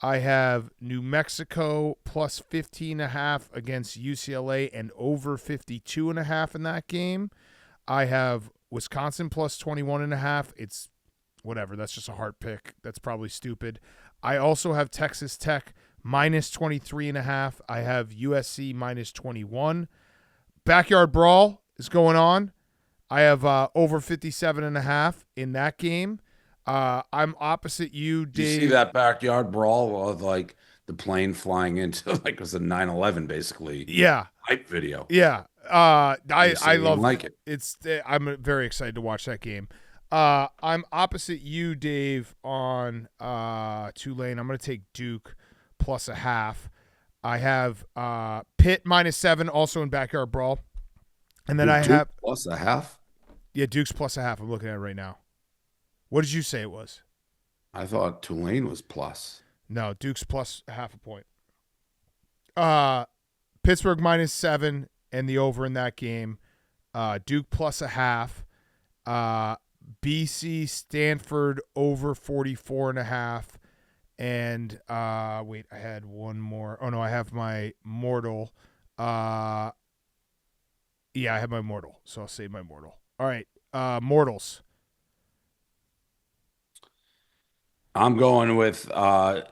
[SPEAKER 2] I have New Mexico plus 15.5 against UCLA and over 52.5 in that game. I have Wisconsin plus 21.5. It's whatever. That's just a heart pick. That's probably stupid. I also have Texas Tech minus 23.5. I have USC minus 21. Backyard brawl is going on. I have over 57.5 in that game. I'm opposite you, Dave.
[SPEAKER 6] You see that backyard brawl of like the plane flying into like it was a 9/11 basically.
[SPEAKER 2] Yeah.
[SPEAKER 6] Hype video.
[SPEAKER 2] Yeah. I love
[SPEAKER 6] like it.
[SPEAKER 2] I'm very excited to watch that game. I'm opposite you, Dave, on Tulane. I'm going to take Duke plus 0.5. I have Pitt minus 7 also in backyard brawl. And then I
[SPEAKER 6] Duke
[SPEAKER 2] have
[SPEAKER 6] plus 0.5.
[SPEAKER 2] Yeah, Duke's plus 0.5. I'm looking at it right now. What did you say it was?
[SPEAKER 6] I thought Tulane was plus.
[SPEAKER 2] No, Duke's plus 0.5 point. Pittsburgh minus 7 and the over in that game. Duke plus 0.5. BC Stanford over 44.5. And wait, I had one more. Oh no, I have my mortal. Yeah, I have my mortal, so I'll save my mortal. All right, mortals.
[SPEAKER 6] I'm going with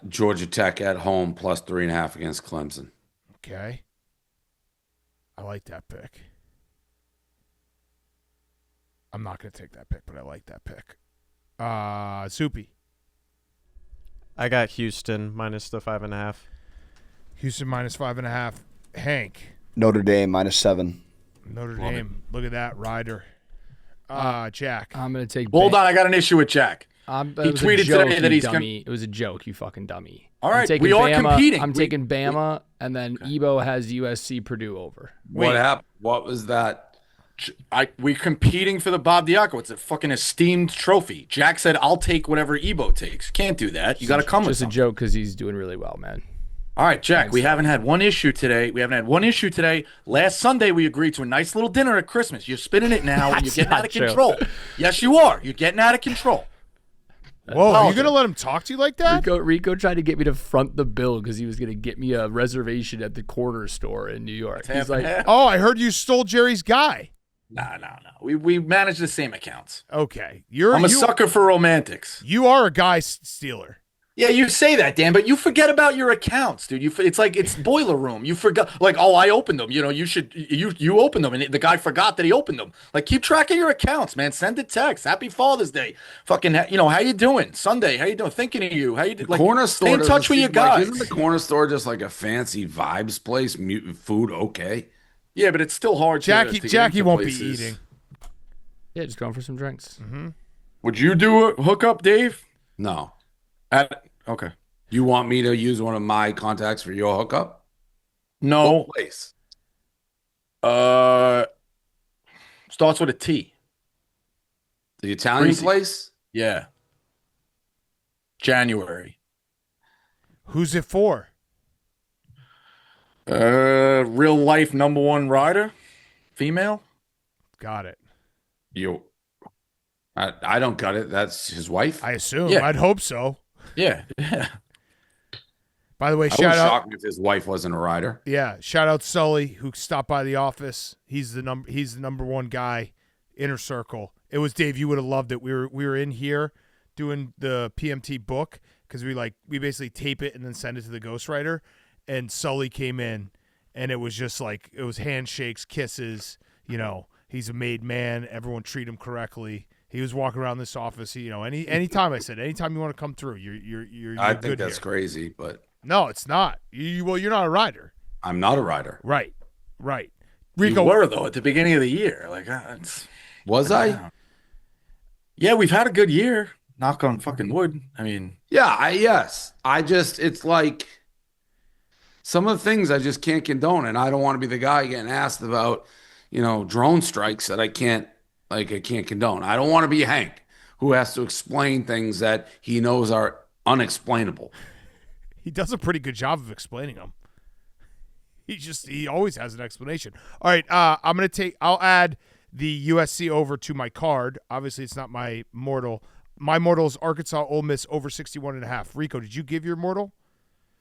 [SPEAKER 6] Georgia Tech at home plus 3.5 against Clemson.
[SPEAKER 2] Okay. I like that pick. I'm not going to take that pick, but I like that pick. Soupy.
[SPEAKER 9] I got Houston minus the 5.5.
[SPEAKER 2] Houston minus 5.5. Hank.
[SPEAKER 10] Notre Dame minus 7.
[SPEAKER 2] Notre Dame. Look at that rider. Jack.
[SPEAKER 7] I'm going to take.
[SPEAKER 8] Hold on, I got an issue with Jack.
[SPEAKER 7] He
[SPEAKER 8] tweeted today that he's
[SPEAKER 7] dummy. It was a joke, you fucking dummy.
[SPEAKER 8] All right, we are competing.
[SPEAKER 7] I'm taking Bama, and then Ebo has USC Purdue over.
[SPEAKER 6] What happened? What was that?
[SPEAKER 8] We're competing for the Bob Diaco. It's a fucking esteemed trophy. Jack said, "I'll take whatever Ebo takes." Can't do that. You got to come with
[SPEAKER 7] just a joke because he's doing really well, man.
[SPEAKER 8] All right, Jack. We haven't had one issue today. Last Sunday, we agreed to a nice little dinner at Christmas. You're spinning it now, and you're getting out of control. Yes, you are. You're getting out of control.
[SPEAKER 2] Whoa, are you going to let him talk to you like that?
[SPEAKER 7] Rico tried to get me to front the bill because he was going to get me a reservation at the corner store in New York. He's like,
[SPEAKER 2] oh, I heard you stole Jerry's guy.
[SPEAKER 8] No. We manage the same accounts.
[SPEAKER 2] Okay.
[SPEAKER 8] I'm a sucker for romantics.
[SPEAKER 2] You are a guy stealer.
[SPEAKER 8] Yeah, you say that, Dan, but you forget about your accounts, dude. It's like it's boiler room. You forgot, like, oh, I opened them. You know, you opened them, and the guy forgot that he opened them. Like, keep track of your accounts, man. Send a text. Happy Father's Day. Fucking, how you doing? Sunday, how you doing? Thinking of you. How you doing? Like,
[SPEAKER 6] corner store.
[SPEAKER 8] Stay in touch with your guys.
[SPEAKER 6] Isn't the corner store just like a fancy vibes place? Food, okay.
[SPEAKER 8] Yeah, but it's still hard.
[SPEAKER 2] Jackie won't be eating.
[SPEAKER 7] Yeah, just going for some drinks.
[SPEAKER 2] Mm-hmm.
[SPEAKER 8] Would you do a hookup, Dave?
[SPEAKER 6] No.
[SPEAKER 8] Okay.
[SPEAKER 6] You want me to use one of my contacts for your hookup?
[SPEAKER 8] No.
[SPEAKER 6] What place?
[SPEAKER 8] Starts with a T.
[SPEAKER 6] The Italian place?
[SPEAKER 8] Yeah. January.
[SPEAKER 2] Who's it for?
[SPEAKER 8] Real life #1 rider, female.
[SPEAKER 2] Got it.
[SPEAKER 6] I don't got it. That's his wife.
[SPEAKER 2] I assume.
[SPEAKER 8] Yeah.
[SPEAKER 2] I'd hope so.
[SPEAKER 8] Yeah.
[SPEAKER 2] By the way,
[SPEAKER 6] I
[SPEAKER 2] shout
[SPEAKER 6] was
[SPEAKER 2] out.
[SPEAKER 6] shocked if his wife wasn't a rider.
[SPEAKER 2] Yeah, shout out Sully who stopped by the office. He's the number one guy, inner circle. It was Dave. You would have loved it. We were in here doing the PMT book because we basically tape it and then send it to the ghostwriter. And Sully came in, and it was just like it was handshakes, kisses. You know, he's a made man. Everyone treat him correctly. He was walking around this office. Anytime I said, anytime you want to come through, you're
[SPEAKER 6] I
[SPEAKER 2] good
[SPEAKER 6] think that's
[SPEAKER 2] here.
[SPEAKER 6] crazy, but
[SPEAKER 2] No, it's not. You're not a rider.
[SPEAKER 6] I'm not a rider.
[SPEAKER 2] Right. Rico,
[SPEAKER 8] You were though at the beginning of the year. Like,
[SPEAKER 6] was I?
[SPEAKER 8] Yeah, we've had a good year. Knock on fucking wood. I mean,
[SPEAKER 6] Yeah, yes. It's like some of the things I just can't condone, and I don't want to be the guy getting asked about drone strikes that I can't condone. I don't want to be Hank, who has to explain things that he knows are unexplainable.
[SPEAKER 2] He does a pretty good job of explaining them. He always has an explanation. All right, I'll add the USC over to my card. Obviously, it's not my mortal. My mortal is Arkansas Ole Miss over 61.5. Rico, did you give your mortal?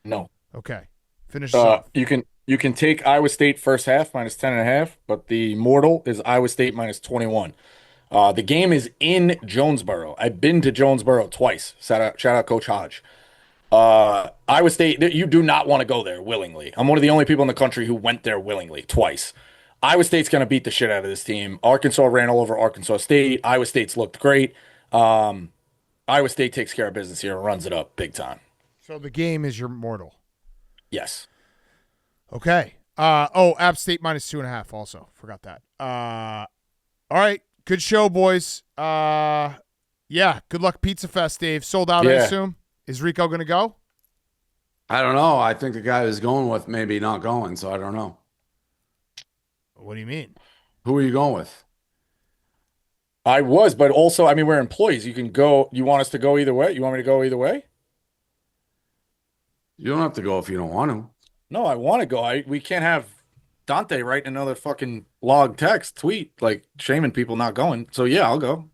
[SPEAKER 8] No.
[SPEAKER 2] Okay. Finish this off.
[SPEAKER 8] You can take Iowa State first half minus 10.5, but the mortal is Iowa State minus 21. The game is in Jonesboro. I've been to Jonesboro twice. Shout out Coach Hodge. Iowa State, you do not want to go there willingly. I'm one of the only people in the country who went there willingly twice. Iowa State's going to beat the shit out of this team. Arkansas ran all over Arkansas State. Iowa State's looked great. Iowa State takes care of business here and runs it up big time.
[SPEAKER 2] So the game is your mortal.
[SPEAKER 8] Yes.
[SPEAKER 2] Okay. App State minus 2.5 also. Forgot that. All right. Good show, boys. Yeah. Good luck Pizza Fest, Dave. Sold out, I assume. Is Rico going to go?
[SPEAKER 6] I don't know. I think the guy who's going with maybe not going, so I don't know.
[SPEAKER 2] What do you mean?
[SPEAKER 6] Who are you going with?
[SPEAKER 8] I was, but also, I mean, we're employees. You can go. You want us to go either way? You want me to go either way?
[SPEAKER 6] You don't have to go if you don't want to.
[SPEAKER 8] No, I want to go. We can't have Dante write another fucking log text tweet like shaming people not going. So yeah, I'll go.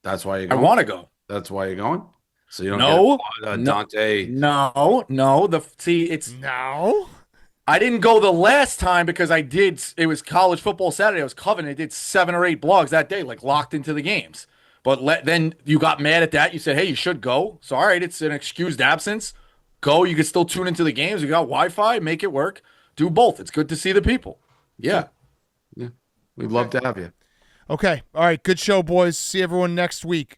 [SPEAKER 6] That's why you're going?
[SPEAKER 8] I want to go.
[SPEAKER 6] That's why you're going? So you don't get Dante.
[SPEAKER 8] No.
[SPEAKER 2] No.
[SPEAKER 8] I didn't go the last time because it was college football Saturday. I was covering. I did 7 or 8 blogs that day, like locked into the games. But then you got mad at that. You said, hey, you should go. So, all right, it's an excused absence. Go. You can still tune into the games. You got Wi-Fi. Make it work. Do both. It's good to see the people.
[SPEAKER 6] Yeah. We'd love to have you.
[SPEAKER 2] Okay. All right. Good show, boys. See everyone next week.